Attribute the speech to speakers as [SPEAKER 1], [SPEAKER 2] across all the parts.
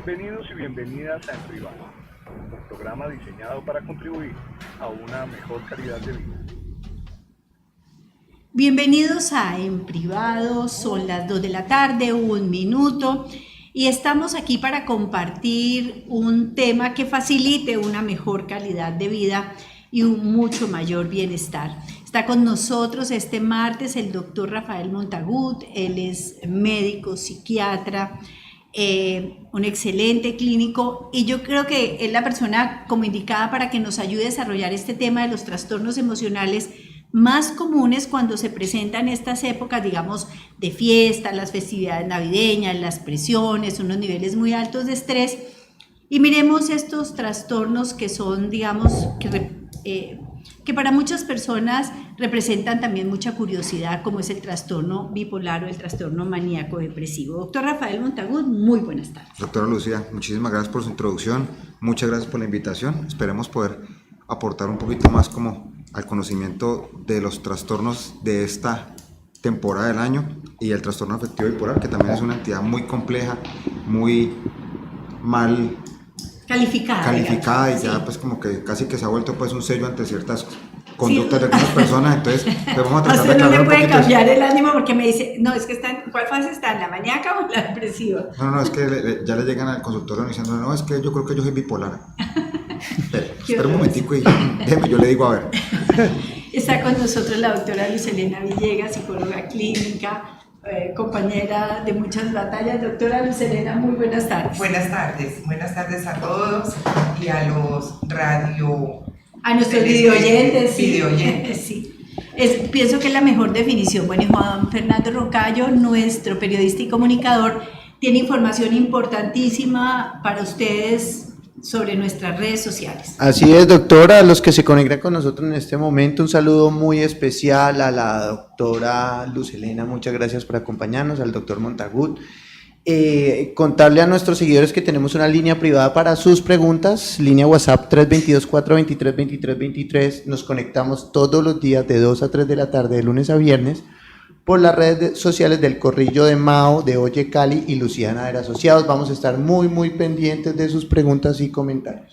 [SPEAKER 1] Bienvenidos y bienvenidas a En Privado, un programa diseñado para contribuir a una mejor calidad de vida.
[SPEAKER 2] Bienvenidos a En Privado, son las 2 de la tarde, un minuto, y estamos aquí para compartir un tema que facilite una mejor calidad de vida y un mucho mayor bienestar. Está con nosotros este martes el doctor Rafael Montagut. Él es médico, psiquiatra, un excelente clínico, y yo creo que es la persona como indicada para que nos ayude a desarrollar este tema de los trastornos emocionales más comunes cuando se presentan estas épocas, digamos, de fiesta, las festividades navideñas, las presiones, unos niveles muy altos de estrés. Y miremos estos trastornos que son, digamos, que para muchas personas representan también mucha curiosidad, como es el trastorno bipolar o el trastorno maníaco depresivo. Doctor Rafael Montagut, muy buenas tardes.
[SPEAKER 3] Doctora Lucía, muchísimas gracias por su introducción, muchas gracias por la invitación. Esperemos poder aportar un poquito más como al conocimiento de los trastornos de esta temporada del año y el trastorno afectivo bipolar, que también es una entidad muy compleja, muy mal calificada y ya pues como que casi que se ha vuelto pues un sello ante ciertas conductas de algunas personas. Entonces pues vamos a tratar de
[SPEAKER 2] aclarar
[SPEAKER 3] un
[SPEAKER 2] poquito. No me puede cambiar el ánimo porque me dice, no, es que está en, ¿cuál fase está? ¿En la maníaca o en la depresiva?
[SPEAKER 3] No, es que ya le llegan al consultorio diciendo, no, es que yo creo que yo soy bipolar. Espera un momentico y déjeme, yo le digo a ver.
[SPEAKER 2] Está con nosotros la doctora Luz Helena Villegas, psicóloga clínica, compañera de muchas batallas. Doctora Luz Helena, muy buenas tardes.
[SPEAKER 4] Buenas tardes a todos y a los
[SPEAKER 2] a nuestros videoyentes.
[SPEAKER 4] Sí.
[SPEAKER 2] Pienso que es la mejor definición. Bueno, y Juan Fernando Rocayo, nuestro periodista y comunicador, tiene información importantísima para ustedes sobre nuestras redes sociales.
[SPEAKER 5] Así es, doctora, a los que se conectan con nosotros en este momento, un saludo muy especial a la doctora Luz Helena, muchas gracias por acompañarnos, al doctor Montagut. Contarle a nuestros seguidores que tenemos una línea privada para sus preguntas, línea WhatsApp 322-423-2323, nos conectamos todos los días de 2 a 3 de la tarde, de lunes a viernes, por las redes sociales del Corrillo de Mao, de Oye Cali y Luciana de Asociados. Vamos a estar muy pendientes de sus preguntas y comentarios.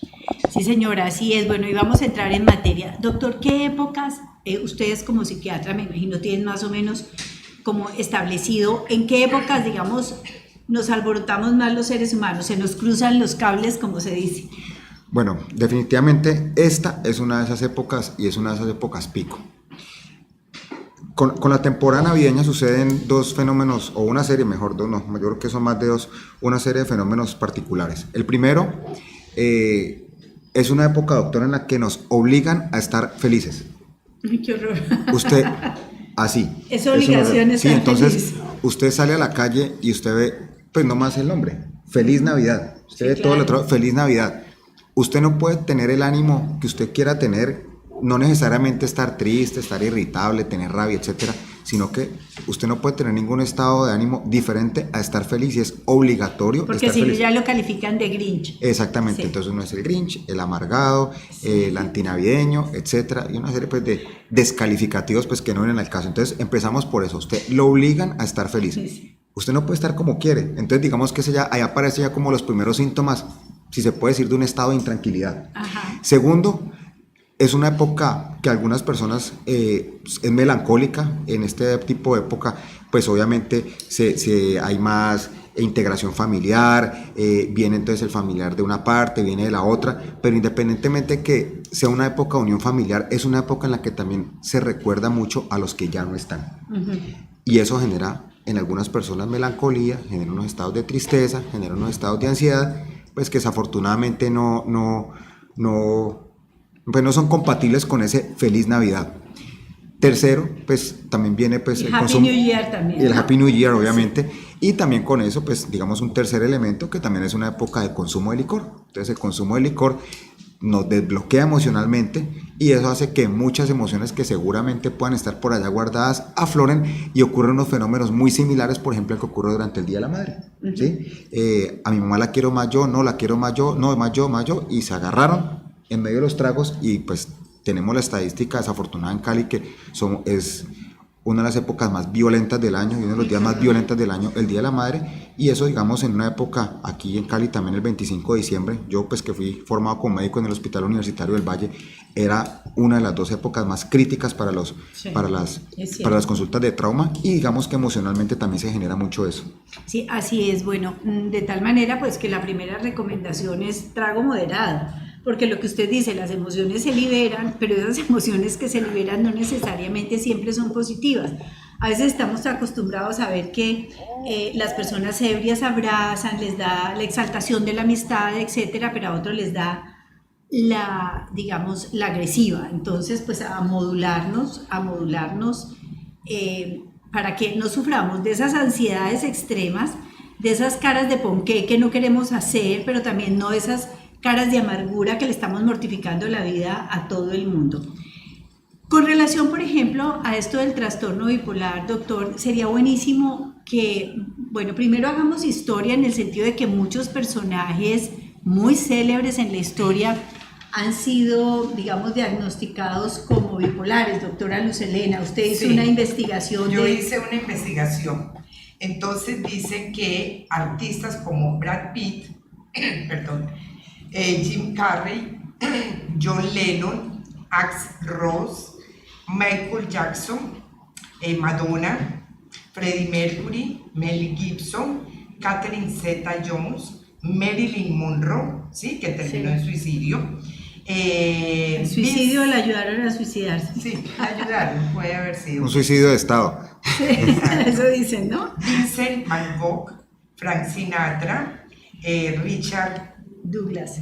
[SPEAKER 2] Sí, señora, así es. Bueno, y vamos a entrar en materia. Doctor, ¿qué épocas ustedes como psiquiatra, me imagino, tienen más o menos como establecido en qué épocas, digamos, nos alborotamos más los seres humanos, se nos cruzan los cables, como se dice?
[SPEAKER 3] Bueno, definitivamente esta es una de esas épocas y es una de esas épocas pico. Con la temporada navideña suceden dos fenómenos, o una serie, mejor, dos, no, yo creo que son más de dos, una serie de fenómenos particulares. El primero es una época, doctora, en la que nos obligan a estar felices.
[SPEAKER 2] Ay, qué horror.
[SPEAKER 3] Usted, así.
[SPEAKER 2] Es obligación estar
[SPEAKER 3] sí, entonces,
[SPEAKER 2] feliz.
[SPEAKER 3] usted sale a la calle y usted ve, pues no más el nombre, Feliz Navidad. Usted ve todo el otro, Feliz Navidad. Usted no puede tener el ánimo que usted quiera tener, no necesariamente estar triste, estar irritable, tener rabia, etcétera, sino que usted no puede tener ningún estado de ánimo diferente a estar feliz y es obligatorio
[SPEAKER 2] porque
[SPEAKER 3] estar
[SPEAKER 2] si
[SPEAKER 3] feliz.
[SPEAKER 2] ya lo califican de Grinch.
[SPEAKER 3] Exactamente, sí. Entonces uno es el Grinch, el amargado, sí, el antinavideño, etcétera, y una serie pues de descalificativos pues que no vienen al caso. Entonces empezamos por eso, usted lo obligan a estar feliz. Sí. Usted no puede estar como quiere, entonces digamos que ahí aparece ya como los primeros síntomas, si se puede decir, de un estado de intranquilidad. Ajá. Segundo, es una época que algunas personas es melancólica. En este tipo de época, pues obviamente hay más integración familiar, viene entonces el familiar de una parte, viene de la otra, pero independientemente que sea una época de unión familiar, es una época en la que también se recuerda mucho a los que ya no están. Uh-huh. Y eso genera en algunas personas melancolía, genera unos estados de tristeza, genera unos estados de ansiedad, pues que desafortunadamente no son compatibles con ese Feliz Navidad. Tercero, pues también viene pues
[SPEAKER 2] el consumo, New Year también,
[SPEAKER 3] el Happy New Year, obviamente, sí. Y también con eso, pues digamos un tercer elemento que también es una época de consumo de licor. Entonces el consumo de licor nos desbloquea emocionalmente y eso hace que muchas emociones que seguramente puedan estar por allá guardadas afloren y ocurren unos fenómenos muy similares, por ejemplo, al que ocurre durante el Día de la Madre. Uh-huh. ¿Sí? A mi mamá la quiero más yo, no la quiero más yo, no más yo, y se agarraron en medio de los tragos y pues tenemos la estadística desafortunada en Cali que es una de las épocas más violentas del año y uno de los días más violentos del año, el Día de la Madre, y eso, digamos, en una época aquí en Cali también el 25 de diciembre, yo pues que fui formado como médico en el Hospital Universitario del Valle, era una de las 2 épocas más críticas para para las consultas de trauma, y digamos que emocionalmente también se genera mucho eso.
[SPEAKER 2] Sí, así es. Bueno, de tal manera pues que la primera recomendación es trago moderado, porque lo que usted dice, las emociones se liberan, pero esas emociones que se liberan no necesariamente siempre son positivas. A veces estamos acostumbrados a ver que las personas ebrias abrazan, les da la exaltación de la amistad, etcétera, pero a otros les da digamos, la agresiva. Entonces, pues a modularnos, para que no suframos de esas ansiedades extremas, de esas caras de ponqué que no queremos hacer, pero también no esas caras de amargura que le estamos mortificando la vida a todo el mundo. Con relación, por ejemplo, a esto del trastorno bipolar, doctor, sería buenísimo que, bueno, primero hagamos historia en el sentido de que muchos personajes muy célebres en la historia han sido, digamos, diagnosticados como bipolares. Doctora Luz Helena, usted hizo una investigación.
[SPEAKER 4] Yo hice una investigación. Entonces dice que artistas como Brad Pitt, perdón, Jim Carrey, John Lennon, Axl Rose, Michael Jackson, Madonna, Freddie Mercury, Mel Gibson, Catherine Zeta-Jones, Marilyn Monroe, ¿sí? Que terminó en suicidio.
[SPEAKER 2] El suicidio la ayudaron a suicidarse.
[SPEAKER 4] Sí, la ayudaron, puede haber sido.
[SPEAKER 3] Un suicidio de Estado.
[SPEAKER 2] Sí, eso dicen, ¿no?
[SPEAKER 4] Vincent Van Gogh, Frank Sinatra, Richard
[SPEAKER 2] Douglas,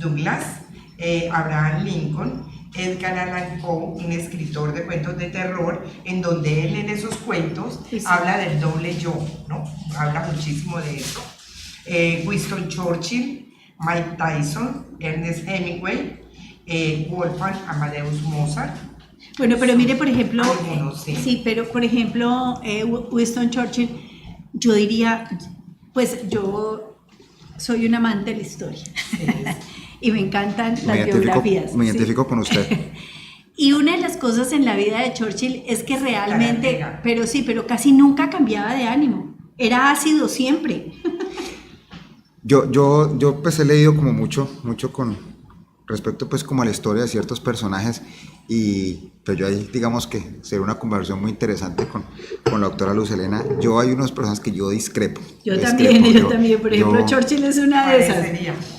[SPEAKER 4] Abraham Lincoln, Edgar Allan Poe, un escritor de cuentos de terror, en donde él en esos cuentos habla del doble yo, ¿no? Habla muchísimo de eso. Winston Churchill, Mike Tyson, Ernest Hemingway, Wolfgang Amadeus Mozart.
[SPEAKER 2] Bueno, pero mire, por ejemplo,
[SPEAKER 4] algunos, sí,
[SPEAKER 2] pero por ejemplo, Winston Churchill, yo diría, pues yo soy un amante de la historia. Sí. Y me encantan las biografías.
[SPEAKER 3] Me identifico con usted.
[SPEAKER 2] Y una de las cosas en la vida de Churchill es que realmente, pero casi nunca cambiaba de ánimo. Era ácido siempre.
[SPEAKER 3] Yo pues he leído como mucho con respecto pues como a la historia de ciertos personajes, y pues yo ahí digamos que sería una conversación muy interesante con la doctora Luz Helena. Yo hay unas personas que yo discrepo.
[SPEAKER 2] Yo también, por ejemplo, Churchill es una de esas.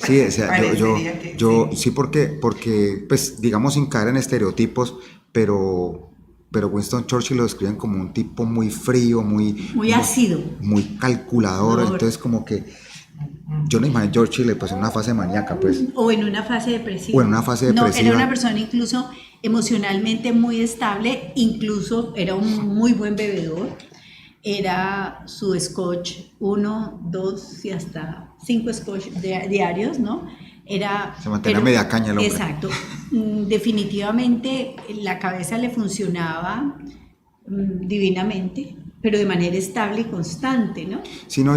[SPEAKER 3] Sí, o sea, sí, porque pues digamos sin caer en estereotipos, pero Winston Churchill lo describen como un tipo muy frío, muy
[SPEAKER 2] ácido,
[SPEAKER 3] muy calculador, entonces como que yo no imagino a Churchill pues en una fase maníaca, pues.
[SPEAKER 2] O en una fase depresiva.
[SPEAKER 3] No,
[SPEAKER 2] era una persona incluso emocionalmente muy estable, incluso era un muy buen bebedor. Era su scotch 1, 2 y hasta 5 scotch diarios, ¿no?
[SPEAKER 3] Se mantenía media caña el hombre.
[SPEAKER 2] Exacto. Definitivamente la cabeza le funcionaba divinamente, pero de manera estable y constante, ¿no?
[SPEAKER 3] Sí, no,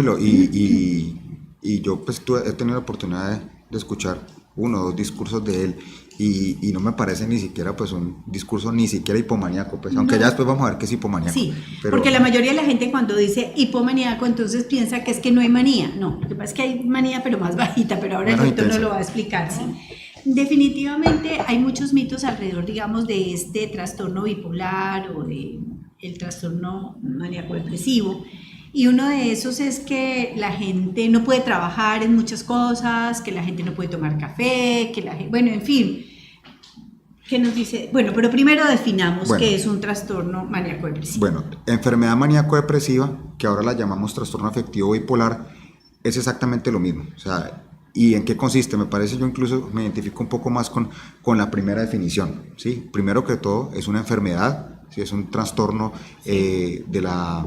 [SPEAKER 3] y yo pues he tenido la oportunidad de escuchar 1 o 2 discursos de él, y no me parece ni siquiera pues un discurso ni siquiera hipomaníaco, pues, aunque ya después vamos a ver que es hipomaníaco. Sí,
[SPEAKER 2] porque la mayoría de la gente cuando dice hipomaníaco entonces piensa que es que no hay manía. No, lo que pasa es que hay manía pero más bajita, pero ahora el doctor nos lo va a explicar. Sí. Definitivamente hay muchos mitos alrededor, digamos, de este trastorno bipolar o de el trastorno maníaco-depresivo. Y uno de esos es que la gente no puede trabajar en muchas cosas, que la gente no puede tomar café, que la gente, bueno, en fin. ¿Qué nos dice? Bueno, pero primero definamos qué es un trastorno maníaco-depresivo.
[SPEAKER 3] Bueno, enfermedad maníaco-depresiva, que ahora la llamamos trastorno afectivo bipolar, es exactamente lo mismo. O sea, ¿y en qué consiste? Me parece, yo incluso me identifico un poco más con la primera definición, ¿sí? Primero que todo, es una enfermedad, ¿sí? Es un trastorno de la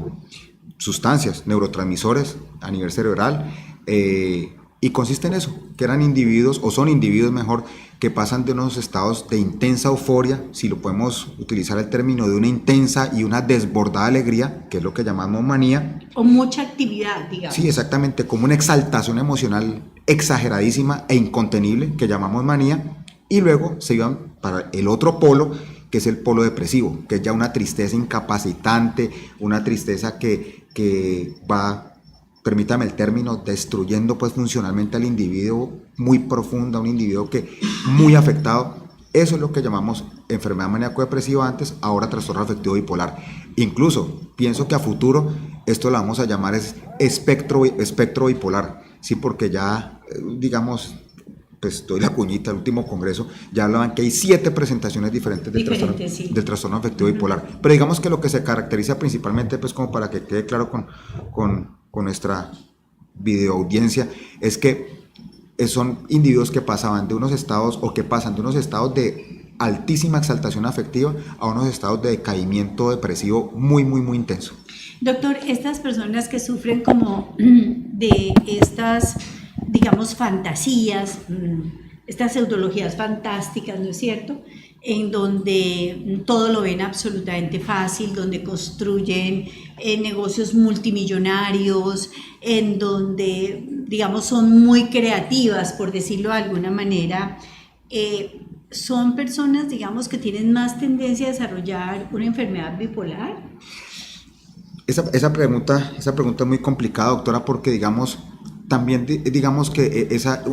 [SPEAKER 3] sustancias, neurotransmisores a nivel cerebral, y consiste en eso, que eran individuos, o son individuos mejor, que pasan de unos estados de intensa euforia, si lo podemos utilizar el término, de una intensa y una desbordada alegría, que es lo que llamamos manía.
[SPEAKER 2] O mucha actividad, digamos.
[SPEAKER 3] Sí, exactamente, como una exaltación emocional exageradísima e incontenible, que llamamos manía, y luego se iban para el otro polo, que es el polo depresivo, que es ya una tristeza incapacitante, una tristeza que va, permítame el término, destruyendo pues funcionalmente al individuo muy profunda, un individuo que muy afectado. Eso es lo que llamamos enfermedad maníaco-depresiva antes, ahora trastorno afectivo bipolar. Incluso pienso que a futuro esto lo vamos a llamar espectro bipolar, sí, porque ya, digamos, pues doy la cuñita, el último congreso, ya hablaban que hay 7 presentaciones diferentes del trastorno afectivo bipolar. Pero digamos que lo que se caracteriza principalmente, pues como para que quede claro con nuestra videoaudiencia, es que son individuos que pasaban de unos estados, o que pasan de unos estados de altísima exaltación afectiva a unos estados de decaimiento depresivo muy, muy, muy intenso.
[SPEAKER 2] Doctor, estas personas que sufren como de estas, digamos, fantasías, estas pseudologías fantásticas, ¿no es cierto?, en donde todo lo ven absolutamente fácil, donde construyen negocios multimillonarios, en donde, digamos, son muy creativas, por decirlo de alguna manera, son personas, digamos, que tienen más tendencia a desarrollar una enfermedad bipolar.
[SPEAKER 3] Esa pregunta es muy complicada, doctora, porque también digamos que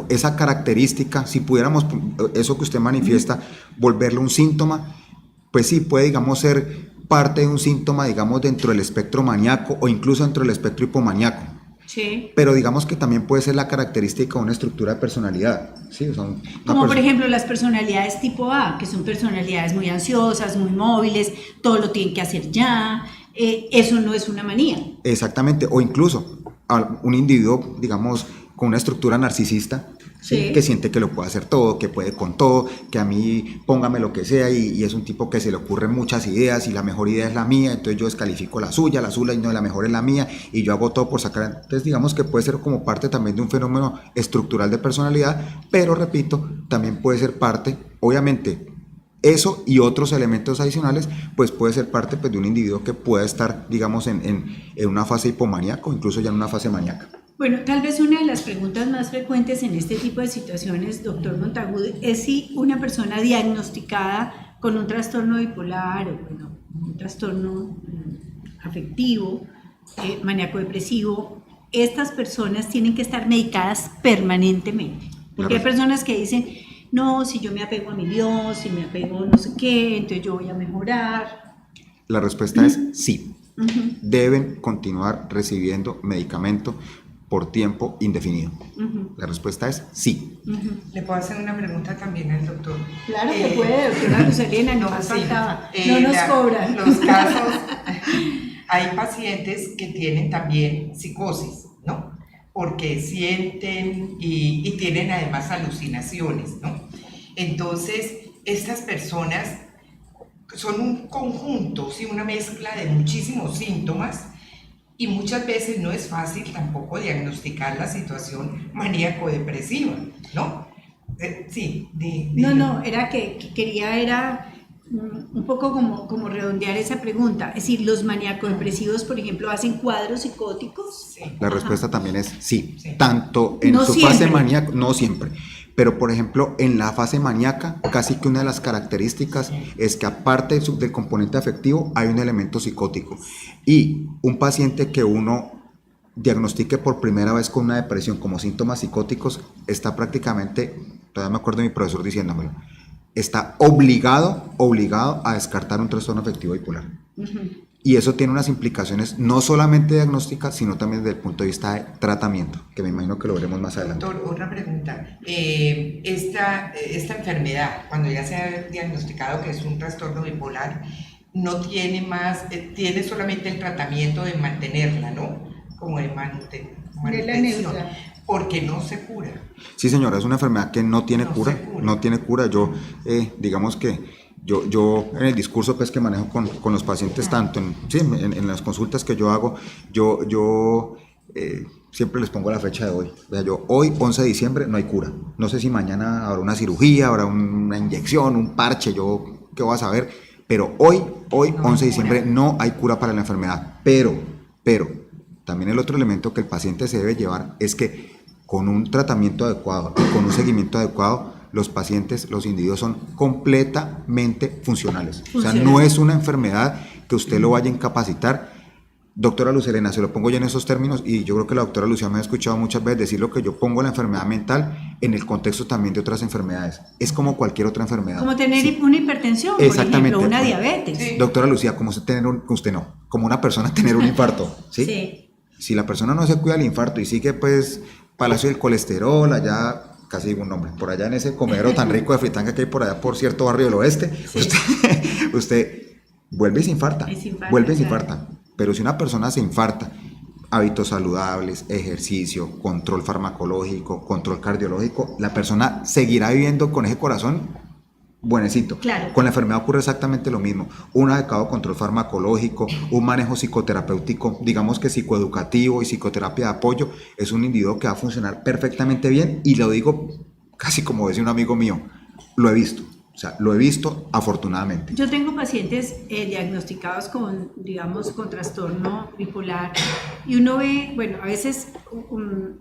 [SPEAKER 3] esa característica, si pudiéramos, eso que usted manifiesta, volverlo un síntoma, pues sí, puede, digamos, ser parte de un síntoma, digamos, dentro del espectro maníaco o incluso dentro del espectro hipomaníaco.
[SPEAKER 2] Sí.
[SPEAKER 3] Pero digamos que también puede ser la característica de una estructura de personalidad. ¿Sí?
[SPEAKER 2] Como por ejemplo las personalidades tipo A, que son personalidades muy ansiosas, muy móviles, todo lo tienen que hacer ya. Eso no es una manía.
[SPEAKER 3] Exactamente, o incluso un individuo, digamos, con una estructura narcisista, ¿sí? Que siente que lo puede hacer todo, que puede con todo, que a mí póngame lo que sea, y es un tipo que se le ocurren muchas ideas y la mejor idea es la mía, entonces yo descalifico la suya y no, la mejor es la mía y yo hago todo por sacar. Entonces digamos que puede ser como parte también de un fenómeno estructural de personalidad, pero repito, también puede ser parte, obviamente, eso y otros elementos adicionales, pues puede ser parte, pues, de un individuo que pueda estar, digamos, en una fase hipomaníaca o incluso ya en una fase maníaca.
[SPEAKER 2] Bueno, tal vez una de las preguntas más frecuentes en este tipo de situaciones, doctor Montagut, es si una persona diagnosticada con un trastorno bipolar o un trastorno afectivo, maníaco-depresivo, estas personas tienen que estar medicadas permanentemente. Porque hay personas que dicen, no, si yo me apego a mi Dios, si me apego no sé qué, entonces yo voy a mejorar.
[SPEAKER 3] La respuesta es sí. Deben continuar recibiendo medicamento por tiempo indefinido. La respuesta es sí.
[SPEAKER 4] ¿Le puedo hacer una pregunta también al doctor?
[SPEAKER 2] Claro que puede, doctora Luz Elena, no nos faltaba. No nos cobran.
[SPEAKER 4] Los casos, hay pacientes que tienen también psicosis, ¿no? Porque sienten y tienen además alucinaciones, ¿no? Entonces, estas personas son un conjunto, ¿sí? Una mezcla de muchísimos síntomas, y muchas veces no es fácil tampoco diagnosticar la situación maníaco-depresiva, ¿no? Sí.
[SPEAKER 2] No, era que quería un poco como redondear esa pregunta. Es decir, ¿los maníaco-depresivos, por ejemplo, hacen cuadros psicóticos?
[SPEAKER 3] Sí. La respuesta también es sí. Tanto en su
[SPEAKER 2] siempre.
[SPEAKER 3] fase maníaca, no siempre, pero por ejemplo en la fase maníaca casi que una de las características es que aparte del componente afectivo hay un elemento psicótico, y un paciente que uno diagnostique por primera vez con una depresión como síntomas psicóticos está prácticamente, todavía me acuerdo de mi profesor diciéndomelo, está obligado a descartar un trastorno afectivo bipolar. Y eso tiene unas implicaciones no solamente diagnósticas, sino también desde el punto de vista de tratamiento, que me imagino que lo veremos más adelante.
[SPEAKER 4] Doctor, otra pregunta. Esta enfermedad, cuando ya se ha diagnosticado que es un trastorno bipolar, no tiene más, tiene solamente el tratamiento de mantenerla, ¿no? Como de manutención, porque no se cura.
[SPEAKER 3] Sí, señora, es una enfermedad que no tiene cura. No tiene cura. Yo, digamos que yo en el discurso pues que manejo con los pacientes, tanto en las consultas que yo hago, yo siempre les pongo la fecha de hoy. O sea, hoy, 11 de diciembre, no hay cura. No sé si mañana habrá una cirugía, habrá una inyección, un parche, yo qué voy a saber, pero hoy, 11 de diciembre, no hay cura para la enfermedad. Pero, también el otro elemento que el paciente se debe llevar es que con un tratamiento adecuado y con un seguimiento adecuado, los pacientes, los individuos son completamente funcionales. O sea,
[SPEAKER 2] Funcionales.
[SPEAKER 3] no es una enfermedad que usted lo vaya a incapacitar. Doctora Lucelena, se lo pongo ya en esos términos y yo creo que la doctora Lucía me ha escuchado muchas veces decir lo que yo pongo la enfermedad mental en el contexto también de otras enfermedades. Es como cualquier otra enfermedad.
[SPEAKER 2] Como tener
[SPEAKER 3] Sí.
[SPEAKER 2] una hipertensión, por
[SPEAKER 3] Exactamente.
[SPEAKER 2] ejemplo, una diabetes.
[SPEAKER 4] Sí.
[SPEAKER 3] Doctora Lucía, como usted no, como una persona tener un infarto, ¿sí?
[SPEAKER 2] Sí.
[SPEAKER 3] Si la persona no se cuida del infarto y sigue pues Palacio del Colesterol, allá, casi digo un nombre, por allá en ese comedero tan rico de fritanga que hay por allá por cierto barrio del oeste,
[SPEAKER 2] Sí.
[SPEAKER 3] usted vuelve y se infarta,
[SPEAKER 2] Y se infarta,
[SPEAKER 3] vuelve y se
[SPEAKER 2] claro.
[SPEAKER 3] infarta. Pero si una persona se infarta, hábitos saludables, ejercicio, control farmacológico, control cardiológico, la persona seguirá viviendo con ese corazón buenecito.
[SPEAKER 2] Claro.
[SPEAKER 3] Con la enfermedad ocurre exactamente lo mismo. Un adecuado control farmacológico, un manejo psicoterapéutico, digamos que psicoeducativo y psicoterapia de apoyo, es un individuo que va a funcionar perfectamente bien y lo digo casi como decía un amigo mío, lo he visto. O sea, lo he visto afortunadamente.
[SPEAKER 2] Yo tengo pacientes diagnosticados con, digamos, con trastorno bipolar y uno ve, bueno, a veces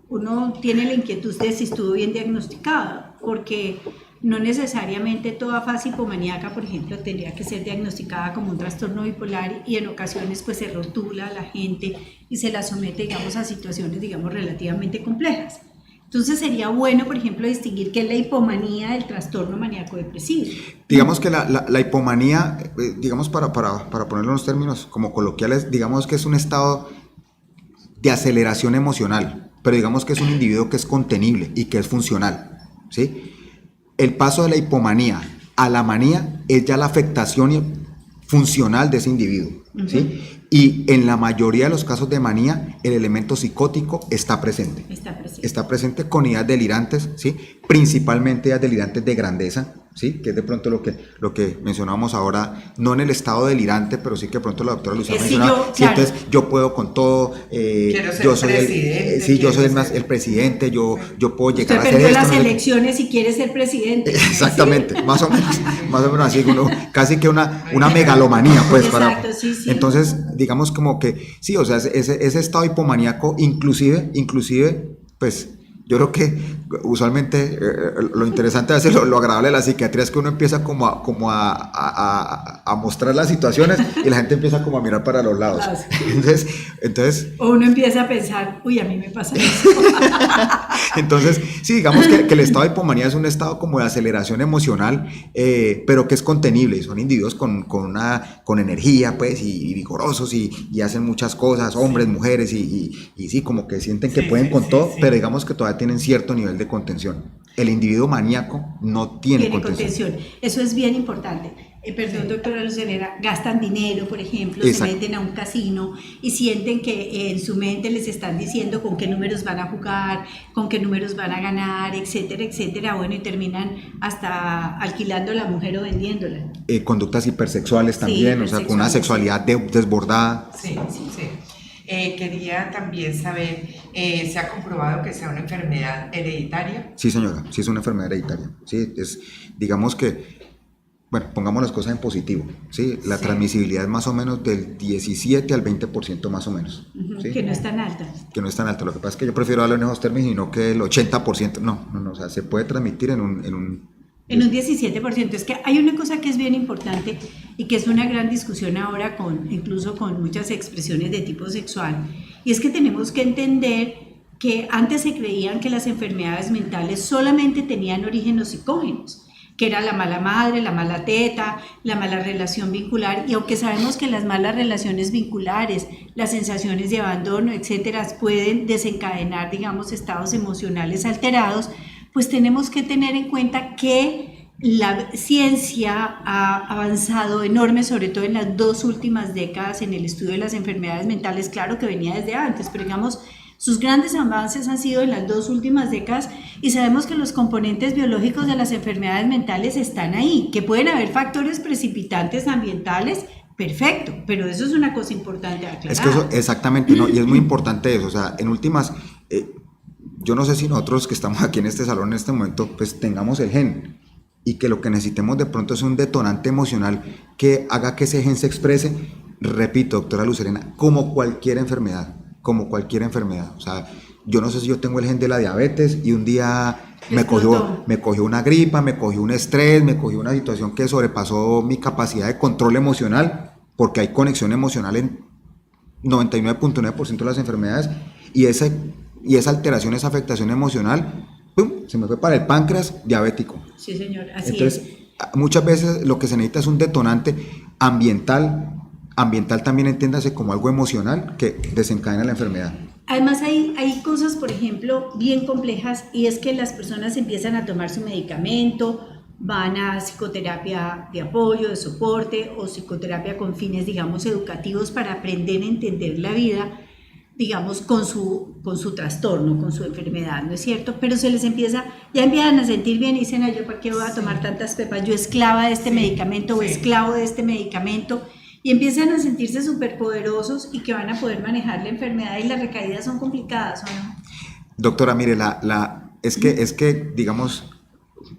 [SPEAKER 2] uno tiene la inquietud de si estuvo bien diagnosticado, porque no necesariamente toda fase hipomaníaca, por ejemplo, tendría que ser diagnosticada como un trastorno bipolar y en ocasiones pues se rotula a la gente y se la somete, digamos, a situaciones, digamos, relativamente complejas. Entonces sería bueno, por ejemplo, distinguir qué es la hipomanía del trastorno maníaco-depresivo.
[SPEAKER 3] Digamos que la hipomanía, digamos para ponerlo en los términos como coloquiales, digamos que es un estado de aceleración emocional, pero digamos que es un individuo que es contenible y que es funcional, ¿sí? El paso de la hipomanía a la manía es ya la afectación funcional de ese individuo, ¿sí? Y en la mayoría de los casos de manía, el elemento psicótico está presente. Está presente con ideas delirantes, ¿sí? Principalmente ideas delirantes de grandeza, ¿sí? Que es de pronto lo que mencionábamos ahora, no en el estado delirante, pero sí que de pronto la doctora Lucía mencionaba, sí,
[SPEAKER 2] claro.
[SPEAKER 3] entonces yo puedo con todo,
[SPEAKER 4] Quiero ser
[SPEAKER 3] yo soy
[SPEAKER 4] presidente,
[SPEAKER 3] sí, yo soy
[SPEAKER 4] quiero
[SPEAKER 3] el
[SPEAKER 4] ser-
[SPEAKER 3] presidente, yo puedo
[SPEAKER 2] Usted
[SPEAKER 3] llegar a hacer
[SPEAKER 2] perdió
[SPEAKER 3] esto.
[SPEAKER 2] las
[SPEAKER 3] no sé qué.
[SPEAKER 2] elecciones y quiere ser presidente.
[SPEAKER 3] Exactamente, más o menos así, casi que una megalomanía, pues,
[SPEAKER 2] Exacto, sí.
[SPEAKER 3] Entonces, digamos como que, sí, o sea, ese estado hipomaníaco, inclusive, pues, yo creo que usualmente lo interesante a veces, lo agradable de la psiquiatría es que uno empieza como a mostrar las situaciones y la gente empieza como a mirar para los lados.
[SPEAKER 2] Claro.
[SPEAKER 3] Entonces,
[SPEAKER 2] O uno empieza a pensar, uy, a mí me pasa eso.
[SPEAKER 3] entonces, sí, digamos que el estado de hipomanía es un estado como de aceleración emocional, pero que es contenible. Son individuos con energía, pues, y vigorosos y hacen muchas cosas, hombres, mujeres, y sí, como que sienten que pueden con todo, pero digamos que todavía tienen cierto nivel de contención. El individuo maníaco no tiene contención.
[SPEAKER 2] Eso es bien importante. Perdón, doctora Lucelena, gastan dinero, por ejemplo,
[SPEAKER 3] Exacto.
[SPEAKER 2] se meten a un casino y sienten que en su mente les están diciendo con qué números van a jugar, con qué números van a ganar, etcétera, etcétera. Bueno, y terminan hasta alquilando a la mujer o vendiéndola.
[SPEAKER 3] Conductas hipersexuales también, o sea, con una
[SPEAKER 2] hipersexuales.
[SPEAKER 3] sexualidad desbordada.
[SPEAKER 4] Sí. Quería también saber, ¿se ha comprobado que sea una enfermedad hereditaria?
[SPEAKER 3] Sí, señora, sí es una enfermedad hereditaria. Sí, digamos que, bueno, pongamos las cosas en positivo. Sí, la transmisibilidad es más o menos del 17 al 20% más o menos. ¿Sí?
[SPEAKER 2] Que no es tan alta.
[SPEAKER 3] Que no es tan alto. Lo que pasa es que yo prefiero darlo en esos términos y no que el 80%. No, o sea, se puede transmitir en un
[SPEAKER 2] 17%. Es que hay una cosa que es bien importante y que es una gran discusión ahora incluso con muchas expresiones de tipo sexual, y es que tenemos que entender que antes se creían que las enfermedades mentales solamente tenían orígenes psicógenos, que era la mala madre, la mala teta, la mala relación vincular, y aunque sabemos que las malas relaciones vinculares, las sensaciones de abandono, etcétera, pueden desencadenar, digamos, estados emocionales alterados, pues tenemos que tener en cuenta que la ciencia ha avanzado enorme, sobre todo en las 2 últimas décadas en el estudio de las enfermedades mentales. Claro que venía desde antes, pero digamos, sus grandes avances han sido en las 2 últimas décadas y sabemos que los componentes biológicos de las enfermedades mentales están ahí, que pueden haber factores precipitantes ambientales, perfecto, pero eso es una cosa importante a aclarar.
[SPEAKER 3] Es que eso, exactamente, ¿no? Y es muy importante eso, o sea, en últimas, yo no sé si nosotros que estamos aquí en este salón en este momento, pues tengamos el gen, y que lo que necesitemos de pronto es un detonante emocional que haga que ese gen se exprese, repito, doctora Lucelena, como cualquier enfermedad, o sea, yo no sé si yo tengo el gen de la diabetes y un día Me
[SPEAKER 2] Explotó.
[SPEAKER 3] cogió una gripa, me cogió un estrés, me cogió una situación que sobrepasó mi capacidad de control emocional, porque hay conexión emocional en 99.9% de las enfermedades, y esa alteración, esa afectación emocional, ¡pum!, se me fue para el páncreas diabético.
[SPEAKER 2] Sí, señor, así
[SPEAKER 3] Entonces,
[SPEAKER 2] es.
[SPEAKER 3] muchas veces lo que se necesita es un detonante ambiental también entiéndase como algo emocional que desencadena la enfermedad.
[SPEAKER 2] Además hay cosas, por ejemplo, bien complejas, y es que las personas empiezan a tomar su medicamento, van a psicoterapia de apoyo, de soporte o psicoterapia con fines, digamos, educativos para aprender a entender la vida, digamos, con su trastorno, con su enfermedad, ¿no es cierto? Pero se les ya empiezan a sentir bien y dicen, ay, ¿yo para qué voy a tomar tantas pepas? Yo esclava de este medicamento o esclavo de este medicamento, y empiezan a sentirse súper poderosos y que van a poder manejar la enfermedad, y las recaídas son complicadas, ¿o no?
[SPEAKER 3] Doctora, mire, es que digamos,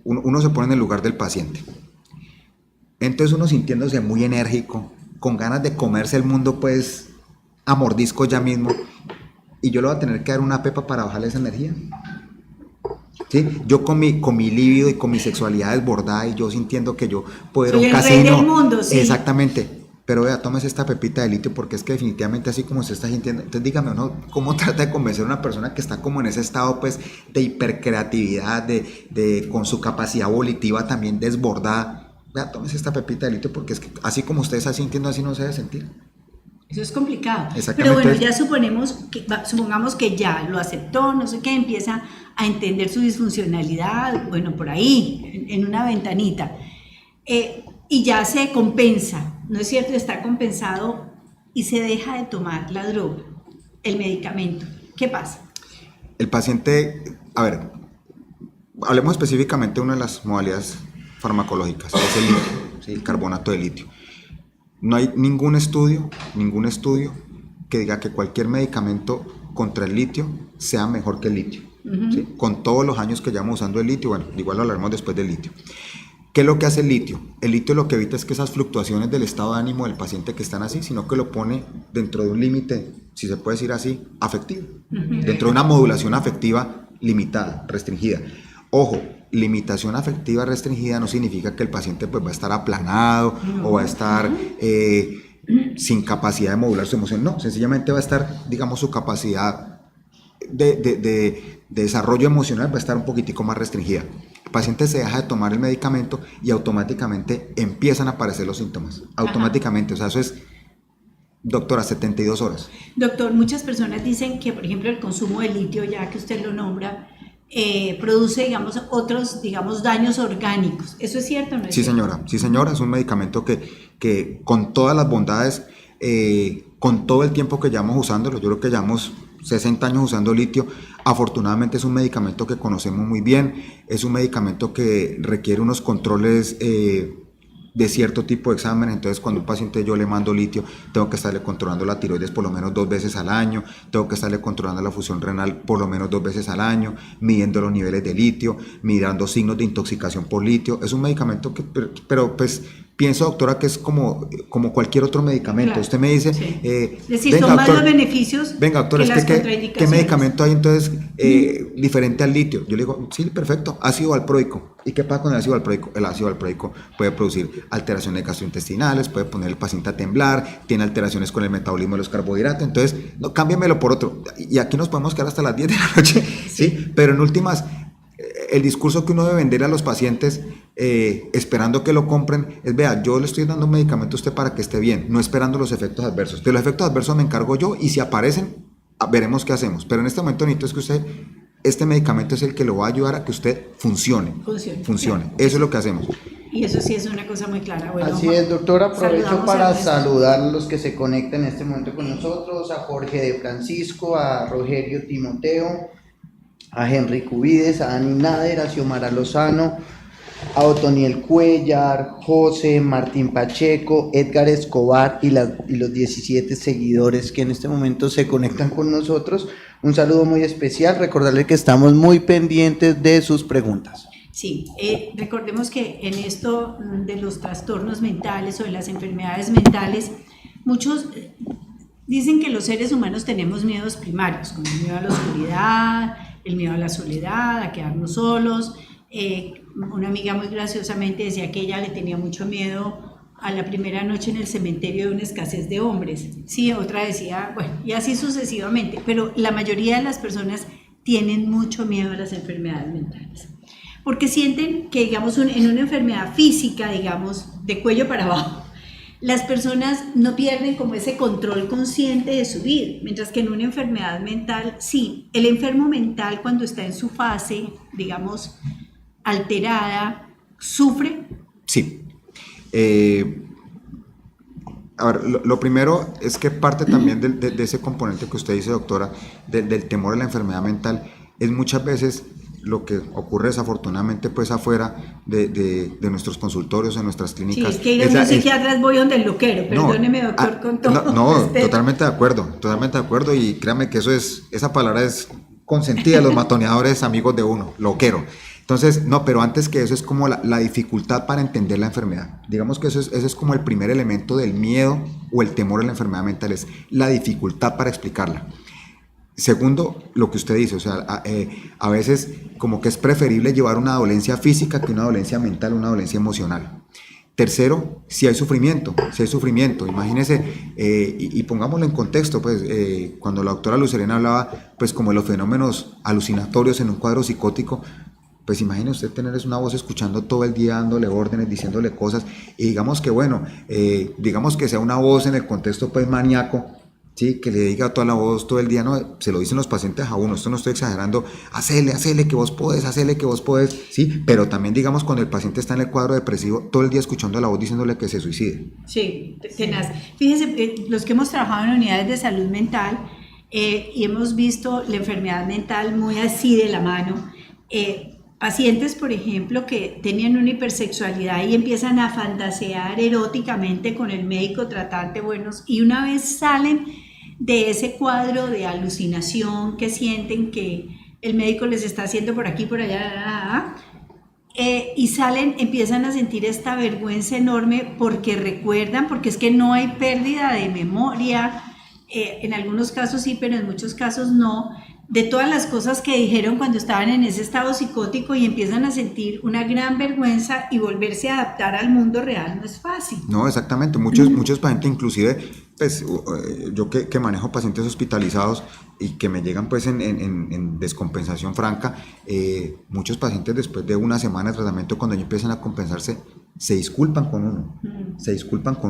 [SPEAKER 3] uno se pone en el lugar del paciente. Entonces uno sintiéndose muy enérgico, con ganas de comerse el mundo, pues, a mordiscos ya mismo, y yo le voy a tener que dar una pepa para bajarle esa energía. ¿Sí? Yo con mi líbido y con mi sexualidad desbordada, y yo sintiendo que yo puedo ir a un
[SPEAKER 2] Soy el rey
[SPEAKER 3] casino.
[SPEAKER 2] del mundo, sí.
[SPEAKER 3] Exactamente. Pero vea, tómese esta pepita de litio, porque es que definitivamente así como usted está sintiendo. Entonces dígame, ¿no?, ¿cómo trata de convencer a una persona que está como en ese estado, pues, de hipercreatividad, con su capacidad volitiva también desbordada? Vea, tómese esta pepita de litio, porque es que así como usted está sintiendo, así no se debe sentir.
[SPEAKER 2] Eso es complicado.
[SPEAKER 3] Exactamente.
[SPEAKER 2] Pero bueno, ya supongamos que ya lo aceptó, no sé qué, empieza a entender su disfuncionalidad, bueno, por ahí, en una ventanita. Y ya se compensa, ¿no es cierto? Está compensado y se deja de tomar la droga, el medicamento. ¿Qué pasa?
[SPEAKER 3] El paciente, a ver, hablemos específicamente de una de las modalidades farmacológicas, que es el litio, ¿sí?, el carbonato de litio. No hay ningún estudio que diga que cualquier medicamento contra el litio sea mejor que el litio. ¿Sí? Con todos los años que llevamos usando el litio, bueno, igual lo hablaremos después del litio. ¿Qué es lo que hace el litio? El litio lo que evita es que esas fluctuaciones del estado de ánimo del paciente que están así, sino que lo pone dentro de un límite, si se puede decir así, afectivo, dentro de una modulación afectiva limitada, restringida. Ojo, limitación afectiva restringida no significa que el paciente pues va a estar aplanado o va a estar sin capacidad de modular su emoción. No, sencillamente va a estar, digamos, su capacidad de desarrollo emocional va a estar un poquitico más restringida. El paciente se deja de tomar el medicamento y automáticamente empiezan a aparecer los síntomas. Automáticamente, o sea, eso es, doctora, 72 horas.
[SPEAKER 2] Doctor, muchas personas dicen que, por ejemplo, el consumo de litio, ya que usted lo nombra, produce, digamos, otros, digamos, daños orgánicos. ¿Eso es cierto o no es
[SPEAKER 3] Sí,
[SPEAKER 2] cierto?
[SPEAKER 3] sí, señora, es un medicamento que con todas las bondades, con todo el tiempo que llevamos usándolo, yo creo que llevamos 60 años usando litio, afortunadamente es un medicamento que conocemos muy bien, es un medicamento que requiere unos controles de cierto tipo de exámenes. Entonces cuando un paciente yo le mando litio, tengo que estarle controlando la tiroides por lo menos 2 veces al año, tengo que estarle controlando la función renal por lo menos 2 veces al año, midiendo los niveles de litio, mirando signos de intoxicación por litio. Es un medicamento que, pero pues pienso, doctora, que es como cualquier otro medicamento.
[SPEAKER 2] Claro,
[SPEAKER 3] usted me dice,
[SPEAKER 2] sí. Es decir,
[SPEAKER 3] venga,
[SPEAKER 2] son más
[SPEAKER 3] doctor,
[SPEAKER 2] los beneficios
[SPEAKER 3] venga, doctor,
[SPEAKER 2] que
[SPEAKER 3] es
[SPEAKER 2] las
[SPEAKER 3] que ¿qué
[SPEAKER 2] contraindicaciones.
[SPEAKER 3] medicamento hay entonces diferente al litio? Yo le digo, sí, perfecto, ácido valproico. ¿Y qué pasa con el ácido valproico? El ácido valproico puede producir alteraciones gastrointestinales, puede poner al paciente a temblar, tiene alteraciones con el metabolismo de los carbohidratos. Entonces, no, cámbiamelo por otro. Y aquí nos podemos quedar hasta las 10 de la noche, ¿sí? Pero en últimas, el discurso que uno debe vender a los pacientes esperando que lo compren es, vea, yo le estoy dando un medicamento a usted para que esté bien, no esperando los efectos adversos. De los efectos adversos me encargo yo, y si aparecen, veremos qué hacemos. Pero en este momento necesito es que usted, este medicamento es el que lo va a ayudar a que usted funcione.
[SPEAKER 2] Claro.
[SPEAKER 3] Eso es lo que hacemos.
[SPEAKER 2] Y eso sí es una cosa muy clara. Bueno,
[SPEAKER 5] Así es, doctor, aprovecho
[SPEAKER 2] saludamos
[SPEAKER 5] para
[SPEAKER 2] a nuestro-
[SPEAKER 5] saludar a los que se conectan en este momento con nosotros, a Jorge de Francisco, a Rogerio Timoteo, a Henry Cubides, a Dani Nader, a Xiomara Lozano, a Otoniel Cuellar, José, Martín Pacheco, Edgar Escobar y los 17 seguidores que en este momento se conectan con nosotros. Un saludo muy especial, recordarles que estamos muy pendientes de sus preguntas.
[SPEAKER 2] Sí, recordemos que en esto de los trastornos mentales o de las enfermedades mentales, muchos dicen que los seres humanos tenemos miedos primarios, como el miedo a la oscuridad, el miedo a la soledad, a quedarnos solos. Una amiga muy graciosamente decía que ella le tenía mucho miedo a la primera noche en el cementerio de una escasez de hombres. Sí, otra decía, bueno, y así sucesivamente, pero la mayoría de las personas tienen mucho miedo a las enfermedades mentales, porque sienten que, digamos, en una enfermedad física, digamos, de cuello para abajo, las personas no pierden como ese control consciente de su vida, mientras que en una enfermedad mental, sí, el enfermo mental cuando está en su fase, digamos, alterada, ¿sufre?
[SPEAKER 3] Sí. A ver, lo primero es que parte también de ese componente que usted dice, doctora, del temor a la enfermedad mental, es muchas veces lo que ocurre desafortunadamente pues afuera de nuestros consultorios, de nuestras clínicas.
[SPEAKER 2] Sí, es que ir a un psiquiatra voy donde el loquero, perdóneme doctor con todo.
[SPEAKER 3] No, totalmente de acuerdo, y créame que esa palabra es consentida de los matoneadores amigos de uno, loquero. Entonces, no, pero antes que eso es como la dificultad para entender la enfermedad. Digamos que ese es como el primer elemento del miedo o el temor a la enfermedad mental, es la dificultad para explicarla. Segundo, lo que usted dice, o sea, a veces como que es preferible llevar una dolencia física que una dolencia mental, una dolencia emocional. Tercero, si hay sufrimiento, imagínese, y pongámoslo en contexto, pues cuando la doctora Lucelena hablaba pues como de los fenómenos alucinatorios en un cuadro psicótico, pues imagine usted tener una voz escuchando todo el día, dándole órdenes, diciéndole cosas, y digamos que bueno, digamos que sea una voz en el contexto pues maníaco, ¿sí? Que le diga toda la voz todo el día, no, se lo dicen los pacientes a uno, esto no estoy exagerando, hacele que vos podés, ¿sí? Pero también digamos cuando el paciente está en el cuadro depresivo, todo el día escuchando la voz diciéndole que se suicide.
[SPEAKER 2] Sí, tenaz. Fíjense, los que hemos trabajado en unidades de salud mental y hemos visto la enfermedad mental muy así de la mano, pacientes, por ejemplo, que tenían una hipersexualidad y empiezan a fantasear eróticamente con el médico tratante, buenos, y una vez salen de ese cuadro de alucinación que sienten que el médico les está haciendo por aquí, por allá, y salen, empiezan a sentir esta vergüenza enorme porque recuerdan, porque es que no hay pérdida de memoria, en algunos casos sí, pero en muchos casos no, de todas las cosas que dijeron cuando estaban en ese estado psicótico y empiezan a sentir una gran vergüenza y volverse a adaptar al mundo real no es fácil.
[SPEAKER 3] No, exactamente, muchos pacientes, inclusive, pues yo que manejo pacientes hospitalizados y que me llegan pues en descompensación franca, muchos pacientes después de una semana de tratamiento, cuando ellos empiezan a compensarse, se disculpan con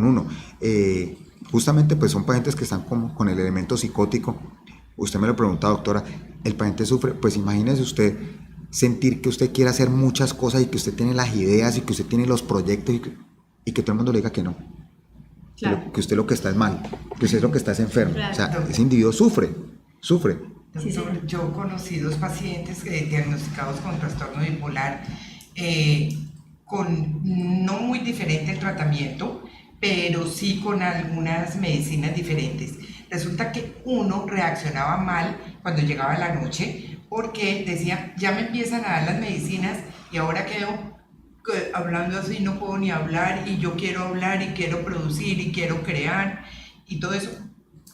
[SPEAKER 3] uno. Justamente pues son pacientes que están con el elemento psicótico. Usted me lo pregunta, doctora, ¿el paciente sufre? Pues imagínese usted sentir que usted quiere hacer muchas cosas y que usted tiene las ideas y que usted tiene los proyectos y que todo el mundo le diga que no. Claro. Que usted lo que está es mal, que usted lo que está es enfermo. Claro. O sea, ese individuo sufre.
[SPEAKER 4] Doctor, yo conocí dos pacientes diagnosticados con trastorno bipolar, con no muy diferente el tratamiento, pero sí con algunas medicinas diferentes. Resulta que uno reaccionaba mal cuando llegaba la noche porque decía, ya me empiezan a dar las medicinas y ahora quedo hablando así, no puedo ni hablar y yo quiero hablar y quiero producir y quiero crear y todo eso.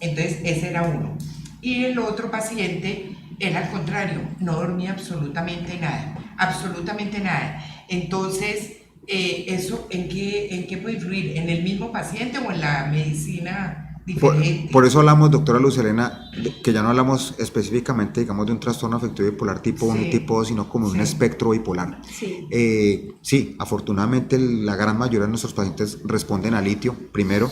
[SPEAKER 4] Entonces ese era uno. Y el otro paciente era al contrario, no dormía absolutamente nada. Entonces, ¿eso en qué puede influir? ¿En el mismo paciente o en la medicina?
[SPEAKER 3] Por eso hablamos, doctora Lucelena, que ya no hablamos específicamente, digamos, de un trastorno afectivo bipolar tipo 1 y tipo 2, sino como de un espectro bipolar. Sí, afortunadamente la gran mayoría de nuestros pacientes responden a litio, primero,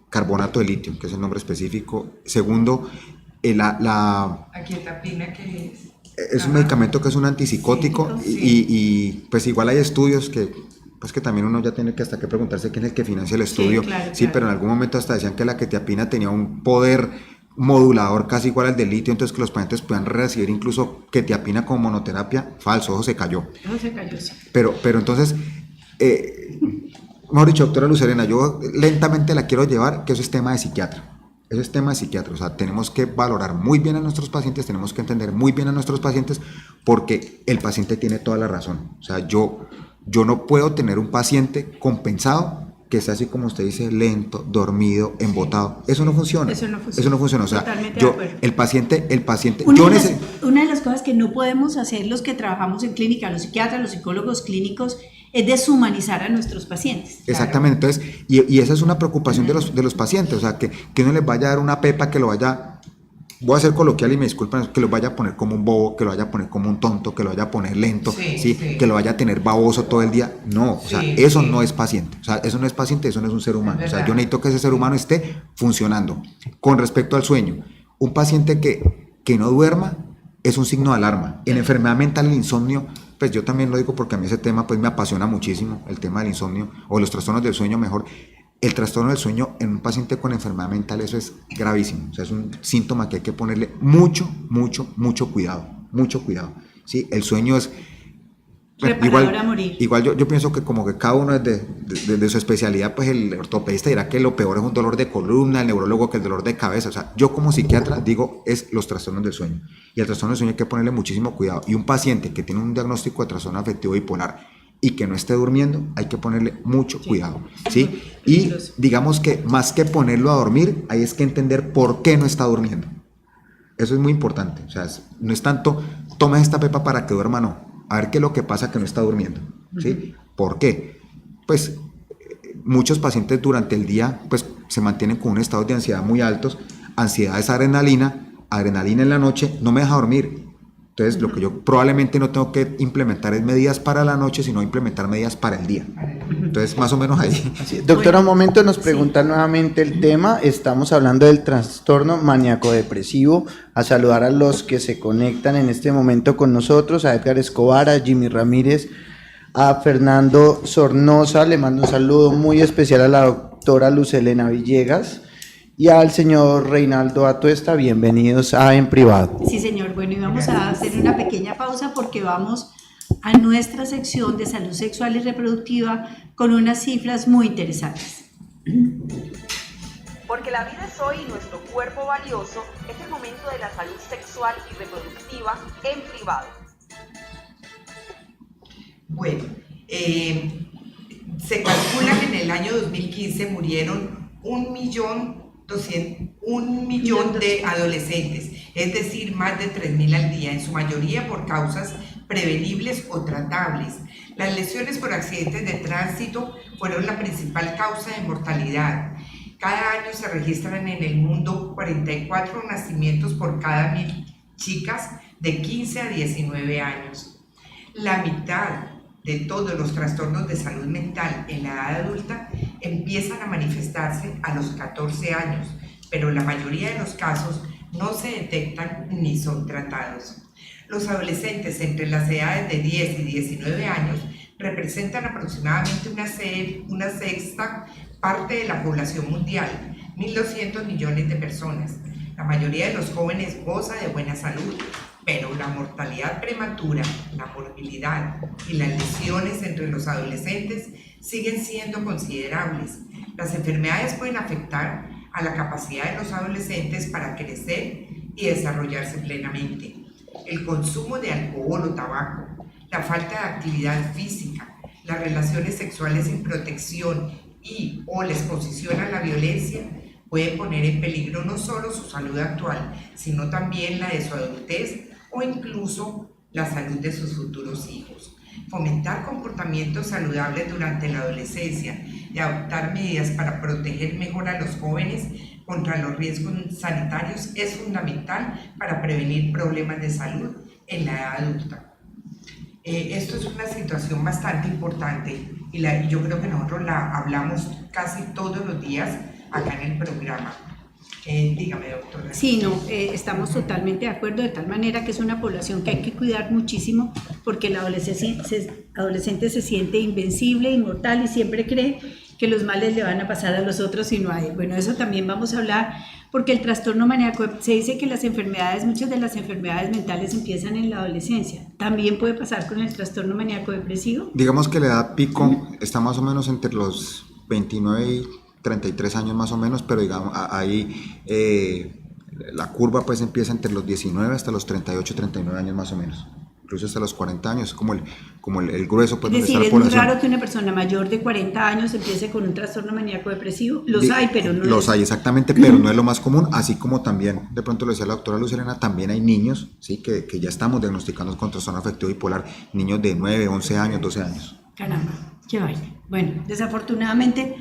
[SPEAKER 3] carbonato de litio, que es el nombre específico. Segundo,
[SPEAKER 4] la quetiapina, ¿qué es?
[SPEAKER 3] Es un medicamento que es un antipsicótico y pues igual hay estudios que también uno ya tiene que hasta que preguntarse quién es el que financia el estudio. Claro. Pero en algún momento hasta decían que la quetiapina tenía un poder modulador casi igual al del litio, entonces que los pacientes puedan recibir incluso quetiapina como monoterapia. Falso, ojo, se cayó. Sí. Pero entonces, mejor dicho, doctora Lucelena, yo lentamente la quiero llevar, que eso es tema de psiquiatra. O sea, tenemos que valorar muy bien a nuestros pacientes, tenemos que entender muy bien a nuestros pacientes, porque el paciente tiene toda la razón. O sea, yo no puedo tener un paciente compensado que está así como usted dice, lento, dormido, embotado. Eso no funciona.
[SPEAKER 2] Eso no funciona.
[SPEAKER 3] Eso no funciona. O sea,
[SPEAKER 2] Totalmente de
[SPEAKER 3] yo,
[SPEAKER 2] acuerdo.
[SPEAKER 3] el paciente,
[SPEAKER 2] Una de las cosas que no podemos hacer los que trabajamos en clínica, los psiquiatras, los psicólogos clínicos, es deshumanizar a nuestros pacientes.
[SPEAKER 3] Exactamente, entonces, y esa es una preocupación de los pacientes, o sea, que no les vaya a dar una pepa que lo vaya, voy a ser coloquial y me disculpan, que lo vaya a poner como un bobo, que lo vaya a poner como un tonto, que lo vaya a poner lento, ¿sí? Que lo vaya a tener baboso todo el día. No, o sea, eso no es paciente, o sea, eso no es paciente, eso no es un ser humano. O sea, yo necesito que ese ser humano esté funcionando. Con respecto al sueño, un paciente que no duerma es un signo de alarma. En enfermedad mental, el insomnio, pues yo también lo digo porque a mí ese tema pues me apasiona muchísimo, el tema del insomnio, o los trastornos del sueño mejor. El trastorno del sueño en un paciente con enfermedad mental, eso es gravísimo, o sea, es un síntoma que hay que ponerle mucho cuidado, ¿sí? El sueño es...
[SPEAKER 2] Reparador a morir.
[SPEAKER 3] Igual yo pienso que como que cada uno es de su especialidad, pues el ortopedista dirá que lo peor es un dolor de columna, el neurólogo que el dolor de cabeza. O sea, yo como psiquiatra digo es los trastornos del sueño. Y el trastorno del sueño hay que ponerle muchísimo cuidado. Y un paciente que tiene un diagnóstico de trastorno afectivo bipolar y que no esté durmiendo, hay que ponerle mucho cuidado, ¿sí? Y digamos que más que ponerlo a dormir, hay es que entender por qué no está durmiendo. Eso es muy importante. O sea, no es tanto, toma esta pepa para que duerma, no. A ver qué es lo que pasa que no está durmiendo, ¿sí? ¿Por qué? Pues muchos pacientes durante el día pues se mantienen con un estado de ansiedad muy altos. Ansiedad es adrenalina en la noche no me deja dormir. Entonces lo que yo probablemente no tengo que implementar es medidas para la noche, sino implementar medidas para el día. Entonces más o menos ahí.
[SPEAKER 5] Doctora, un momento, nos pregunta nuevamente el tema. Estamos hablando del trastorno maníaco-depresivo. A saludar a los que se conectan en este momento con nosotros, a Edgar Escobar, a Jimmy Ramírez, a Fernando Sornosa. Le mando un saludo muy especial a la doctora Luz Helena Villegas y al señor Reinaldo Atuesta. Bienvenidos a En Privado.
[SPEAKER 2] Sí, señor. Bueno, y vamos a hacer una pequeña pausa porque vamos a nuestra sección de salud sexual y reproductiva con unas cifras muy interesantes.
[SPEAKER 6] Porque la vida es hoy y nuestro cuerpo valioso, es el momento de la salud sexual y reproductiva en privado.
[SPEAKER 4] Bueno, se calcula que en el año 2015 murieron 1.200.000 de adolescentes, es decir, más de 3.000 al día, en su mayoría por causas prevenibles o tratables. Las lesiones por accidentes de tránsito fueron la principal causa de mortalidad. Cada año se registran en el mundo 44 nacimientos por cada 1.000 chicas de 15 a 19 años. La mitad de todos los trastornos de salud mental en la edad adulta empiezan a manifestarse a los 14 años, pero la mayoría de los casos no se detectan ni son tratados. Los adolescentes entre las edades de 10 y 19 años representan aproximadamente una sexta parte de la población mundial, 1.200 millones de personas. La mayoría de los jóvenes goza de buena salud, pero la mortalidad prematura, la morbilidad y las lesiones entre los adolescentes siguen siendo considerables. Las enfermedades pueden afectar a la capacidad de los adolescentes para crecer y desarrollarse plenamente. El consumo de alcohol o tabaco, la falta de actividad física, las relaciones sexuales sin protección y o la exposición a la violencia puede poner en peligro no solo su salud actual, sino también la de su adultez o incluso la salud de sus futuros hijos. Fomentar comportamientos saludables durante la adolescencia y adoptar medidas para proteger mejor a los jóvenes contra los riesgos sanitarios es fundamental para prevenir problemas de salud en la edad adulta. Esto es una situación bastante importante y yo creo que nosotros la hablamos casi todos los días acá en el programa. Dígame, doctora.
[SPEAKER 2] Sí, no, estamos totalmente de acuerdo, de tal manera que es una población que hay que cuidar muchísimo porque el adolescente se siente invencible, inmortal y siempre cree que los males le van a pasar a los otros y no a él. Bueno, eso también vamos a hablar porque el trastorno maníaco, se dice que muchas de las enfermedades mentales empiezan en la adolescencia. ¿También puede pasar con el trastorno maníaco depresivo?
[SPEAKER 3] Digamos que la edad pico está más o menos entre los 29 y 33 años más o menos, pero digamos ahí la curva pues empieza entre los 19 hasta los 38, 39 años más o menos. incluso hasta los 40 años, es como el grueso, pues,
[SPEAKER 2] Es
[SPEAKER 3] donde está
[SPEAKER 2] decir,
[SPEAKER 3] la
[SPEAKER 2] es muy
[SPEAKER 3] población.
[SPEAKER 2] raro que una persona mayor de 40 años empiece con un trastorno maníaco depresivo. Los hay, pero no
[SPEAKER 3] Los
[SPEAKER 2] es...
[SPEAKER 3] hay exactamente, pero no es lo más común, así como también, de pronto lo decía la doctora Lucelena, también hay niños, ¿sí? que ya estamos diagnosticando con trastorno afectivo bipolar, niños de 9, 11 años, 12 años.
[SPEAKER 2] Caramba, qué vaina. Bueno, desafortunadamente,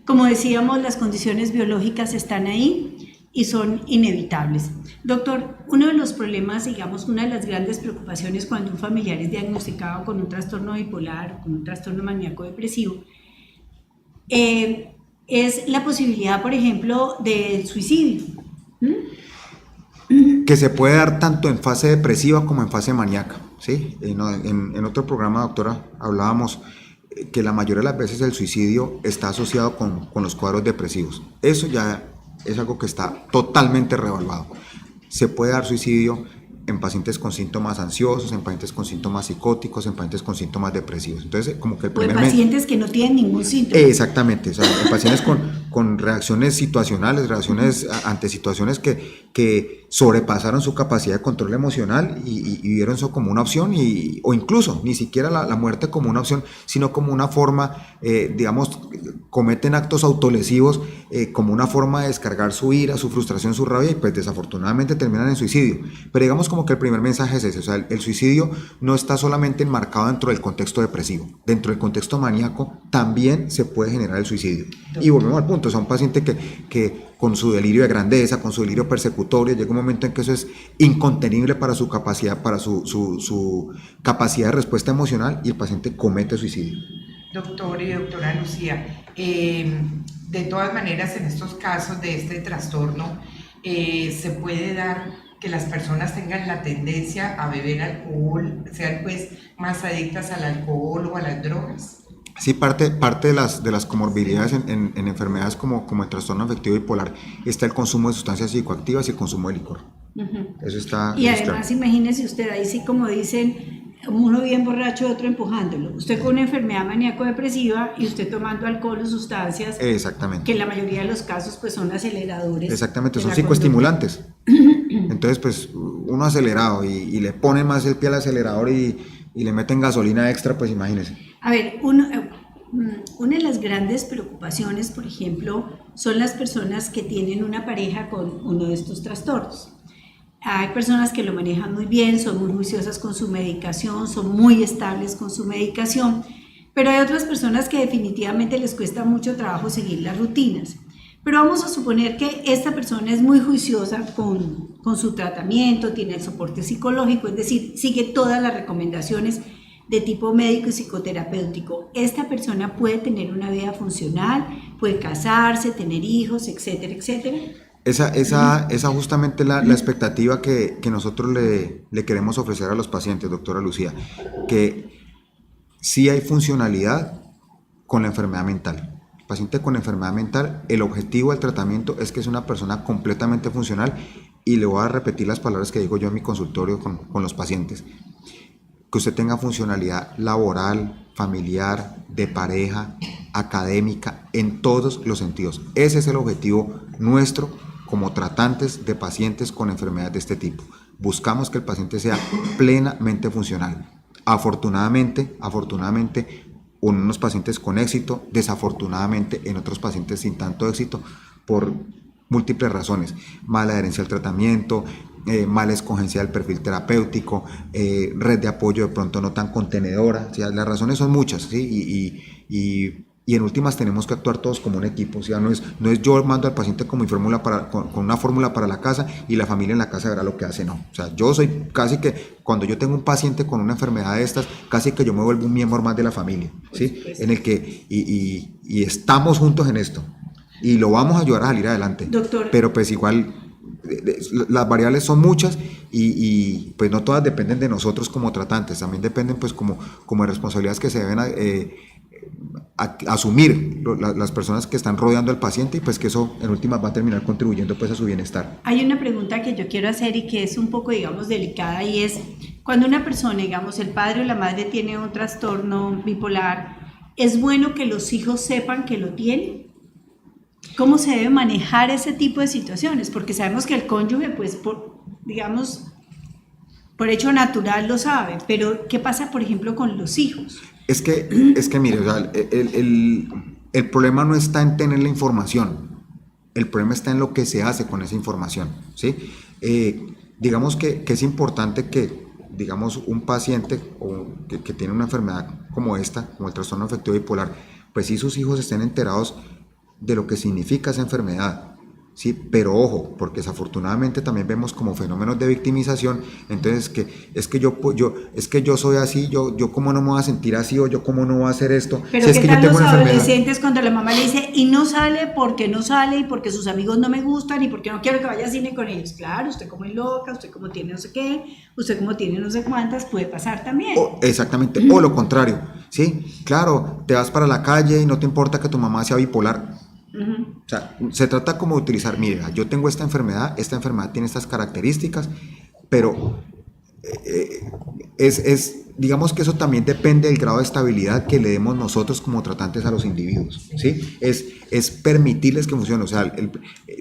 [SPEAKER 2] como decíamos, las condiciones biológicas están ahí y son inevitables. Doctor, uno de los problemas, digamos, una de las grandes preocupaciones cuando un familiar es diagnosticado con un trastorno bipolar o con un trastorno maníaco depresivo, es la posibilidad, por ejemplo, del suicidio.
[SPEAKER 3] Que se puede dar tanto en fase depresiva como en fase maníaca, ¿sí? En otro programa, doctora, hablábamos que la mayoría de las veces el suicidio está asociado con los cuadros depresivos. Eso ya es algo que está totalmente revaluado. Se puede dar suicidio en pacientes con síntomas ansiosos, en pacientes con síntomas psicóticos, en pacientes con síntomas depresivos. Entonces, como que el
[SPEAKER 2] O en
[SPEAKER 3] primer
[SPEAKER 2] pacientes que no tienen ningún síntoma.
[SPEAKER 3] Exactamente, o sea, en pacientes con reacciones situacionales, reacciones ante situaciones que sobrepasaron su capacidad de control emocional y vieron eso como una opción, o incluso ni siquiera la muerte como una opción, sino como una forma, digamos, cometen actos autolesivos como una forma de descargar su ira, su frustración, su rabia, y pues desafortunadamente terminan en suicidio. Pero digamos como que el primer mensaje es ese, o sea, el suicidio no está solamente enmarcado dentro del contexto depresivo, dentro del contexto maníaco también se puede generar el suicidio. Y volvemos al punto, o sea, un paciente que con su delirio de grandeza, con su delirio persecutorio, llega un momento en que eso es incontenible para su capacidad, para su capacidad de respuesta emocional, y el paciente comete suicidio.
[SPEAKER 4] Doctor y doctora Lucía, de todas maneras en estos casos de este trastorno se puede dar que las personas tengan la tendencia a beber alcohol, sean pues más adictas al alcohol o a las drogas.
[SPEAKER 3] Sí, parte de las comorbilidades en enfermedades como el trastorno afectivo bipolar está el consumo de sustancias psicoactivas y el consumo de licor. Eso está...
[SPEAKER 2] Y
[SPEAKER 3] eso
[SPEAKER 2] además,
[SPEAKER 3] está.
[SPEAKER 2] imagínese usted, ahí sí como dicen, uno bien borracho, otro empujándolo. Usted con una enfermedad maníaco-depresiva y usted tomando alcohol o sustancias
[SPEAKER 3] Exactamente.
[SPEAKER 2] que en la mayoría de los casos pues son aceleradores.
[SPEAKER 3] Exactamente,
[SPEAKER 2] de
[SPEAKER 3] son
[SPEAKER 2] la
[SPEAKER 3] psicoestimulantes. Entonces, pues, uno acelerado y le ponen más el pie al acelerador y le meten gasolina extra, pues imagínese.
[SPEAKER 2] A ver, una de las grandes preocupaciones, por ejemplo, son las personas que tienen una pareja con uno de estos trastornos. Hay personas que lo manejan muy bien, son muy juiciosas con su medicación, son muy estables con su medicación, pero hay otras personas que definitivamente les cuesta mucho trabajo seguir las rutinas. Pero vamos a suponer que esta persona es muy juiciosa con su tratamiento, tiene el soporte psicológico, es decir, sigue todas las recomendaciones de tipo médico y psicoterapéutico. Esta persona puede tener una vida funcional, puede casarse, tener hijos, etcétera, etcétera.
[SPEAKER 3] Esa justamente la expectativa que nosotros le queremos ofrecer a los pacientes, doctora Lucía, que sí hay funcionalidad con la enfermedad mental. El paciente con enfermedad mental, el objetivo del tratamiento es que es una persona completamente funcional, y le voy a repetir las palabras que digo yo en mi consultorio con los pacientes: que usted tenga funcionalidad laboral, familiar, de pareja, académica, en todos los sentidos. Ese es el objetivo nuestro como tratantes de pacientes con enfermedades de este tipo. Buscamos que el paciente sea plenamente funcional. Afortunadamente, en unos pacientes con éxito, desafortunadamente en otros pacientes sin tanto éxito, por múltiples razones: mala adherencia al tratamiento, mala escogencia del perfil terapéutico, red de apoyo de pronto no tan contenedora. O sea, las razones son muchas, ¿sí? Y en últimas tenemos que actuar todos como un equipo. O sea, no es yo mando al paciente con una fórmula para la casa y la familia en la casa verá lo que hace, no. O sea, yo soy casi que, cuando yo tengo un paciente con una enfermedad de estas, casi que yo me vuelvo un miembro más de la familia, ¿sí? En el que, y estamos juntos en esto, y lo vamos a ayudar a salir adelante.
[SPEAKER 2] Doctor.
[SPEAKER 3] Pero pues igual las variables son muchas y pues no todas dependen de nosotros como tratantes, también dependen pues como de responsabilidades que se deben asumir las personas que están rodeando al paciente, y pues que eso en últimas va a terminar contribuyendo pues a su bienestar.
[SPEAKER 2] Hay una pregunta que yo quiero hacer y que es un poco, digamos, delicada, y es: cuando una persona, digamos, el padre o la madre tiene un trastorno bipolar, ¿es bueno que los hijos sepan que lo tienen? ¿Cómo se debe manejar ese tipo de situaciones? Porque sabemos que el cónyuge, pues, digamos, por hecho natural lo sabe, pero ¿qué pasa, por ejemplo, con los hijos?
[SPEAKER 3] Es que mire, o sea, el problema no está en tener la información, el problema está en lo que se hace con esa información, ¿sí? Digamos que es importante que, digamos, un paciente que tiene una enfermedad como esta, como el trastorno afectivo bipolar, pues sí sus hijos estén enterados de lo que significa esa enfermedad, ¿sí? Pero ojo, porque desafortunadamente también vemos como fenómenos de victimización. Entonces es que yo soy así, yo cómo no me voy a sentir así, o yo cómo no voy a hacer esto,
[SPEAKER 2] Pero
[SPEAKER 3] si es
[SPEAKER 2] ¿qué
[SPEAKER 3] que yo
[SPEAKER 2] tal
[SPEAKER 3] tengo
[SPEAKER 2] los
[SPEAKER 3] una enfermedad.
[SPEAKER 2] adolescentes cuando la mamá le dice y no sale porque no sale y porque sus amigos no me gustan y porque no quiero que vaya al cine con ellos? Claro, usted como es loca, usted como tiene no sé qué, usted como tiene no sé cuántas, puede pasar también.
[SPEAKER 3] Exactamente, o lo contrario, ¿sí? Claro, te vas para la calle y no te importa que tu mamá sea bipolar. O sea, se trata como de utilizar, mira, yo tengo esta enfermedad tiene estas características, pero digamos que eso también depende del grado de estabilidad que le demos nosotros como tratantes a los individuos, ¿sí? Es permitirles que funcione. O sea,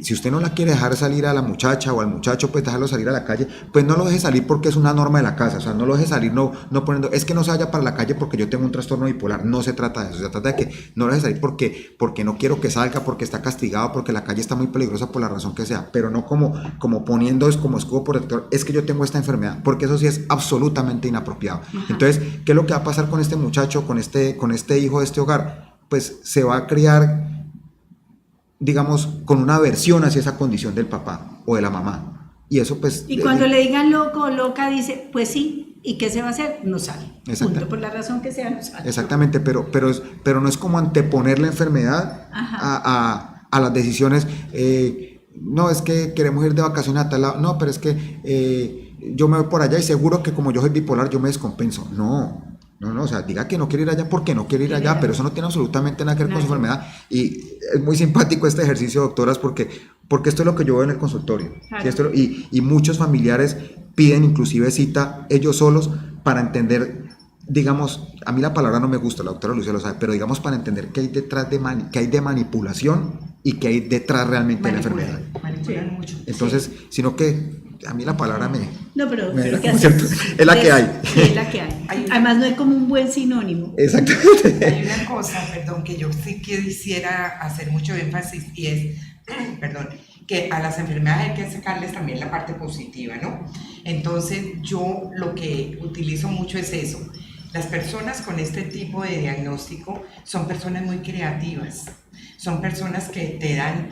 [SPEAKER 3] si usted no la quiere dejar salir a la muchacha o al muchacho, pues dejarlo salir a la calle, pues no lo deje salir porque es una norma de la casa. O sea, no lo deje salir no poniendo, es que no se vaya para la calle porque yo tengo un trastorno bipolar. No se trata de eso, se trata de que no lo deje salir porque no quiero que salga, porque está castigado, porque la calle está muy peligrosa por la razón que sea, pero no como poniendo como escudo protector, es que yo tengo esta enfermedad, porque eso sí es absolutamente inapropiado. Entonces, ¿qué es lo que va a pasar con este muchacho, con este hijo de este hogar? Pues se va a criar, digamos, con una aversión hacia esa condición del papá o de la mamá. Y eso pues...
[SPEAKER 2] Y cuando le digan loco o loca, dice, pues sí, ¿y qué se va a hacer? No sale. Punto, por la razón que sea, no sale.
[SPEAKER 3] Exactamente, pero no es como anteponer la enfermedad a las decisiones. No, es que queremos ir de vacaciones a tal lado. No, pero es que yo me voy por allá y seguro que como yo soy bipolar yo me descompenso. No, o sea, diga que no quiere ir allá porque no quiere ir allá, pero eso no tiene absolutamente nada que ver con su enfermedad. Y es muy simpático este ejercicio, doctoras, porque esto es lo que yo veo en el consultorio. Claro. ¿Sí? Y muchos familiares piden inclusive cita ellos solos para entender, digamos, a mí la palabra no me gusta, la doctora Lucía lo sabe, pero digamos para entender qué hay detrás qué hay de manipulación y qué hay detrás realmente de la enfermedad.
[SPEAKER 4] Manipulan mucho.
[SPEAKER 3] Entonces, sino que a mí la palabra
[SPEAKER 2] No, pero
[SPEAKER 3] es la que hay.
[SPEAKER 2] Sí, es la que hay. Además no hay como un buen sinónimo.
[SPEAKER 3] Exactamente.
[SPEAKER 4] Hay una cosa, perdón, que yo sí quisiera hacer mucho énfasis y es, perdón, que a las enfermedades hay que sacarles también la parte positiva, ¿no? Entonces yo lo que utilizo mucho es eso. Las personas con este tipo de diagnóstico son personas muy creativas, son personas que te dan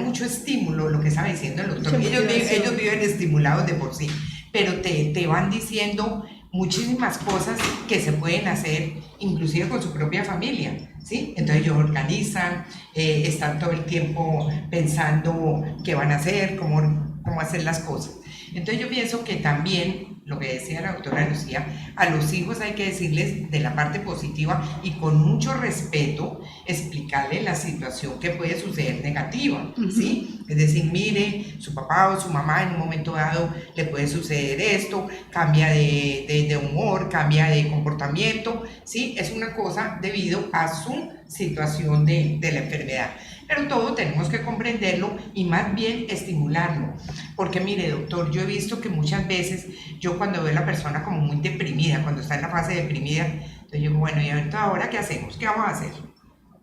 [SPEAKER 4] mucho estímulo, lo que estaba diciendo el doctor. Ellos viven estimulados de por sí, pero te van diciendo muchísimas cosas que se pueden hacer inclusive con su propia familia, ¿sí? Entonces ellos organizan, están todo el tiempo pensando qué van a hacer, cómo hacer las cosas. Entonces yo pienso que también, lo que decía la doctora Lucía, a los hijos hay que decirles de la parte positiva y con mucho respeto explicarles la situación que puede suceder negativa, ¿sí? Es decir, mire, su papá o su mamá en un momento dado le puede suceder esto, cambia de humor, cambia de comportamiento, ¿sí? Es una cosa debido a su situación de la enfermedad. Pero todo tenemos que comprenderlo y más bien estimularlo. Porque mire, doctor, yo he visto que muchas veces yo cuando veo a la persona como muy deprimida, cuando está en la fase deprimida, entonces yo digo, bueno, ¿y ahora qué hacemos? ¿Qué vamos a hacer?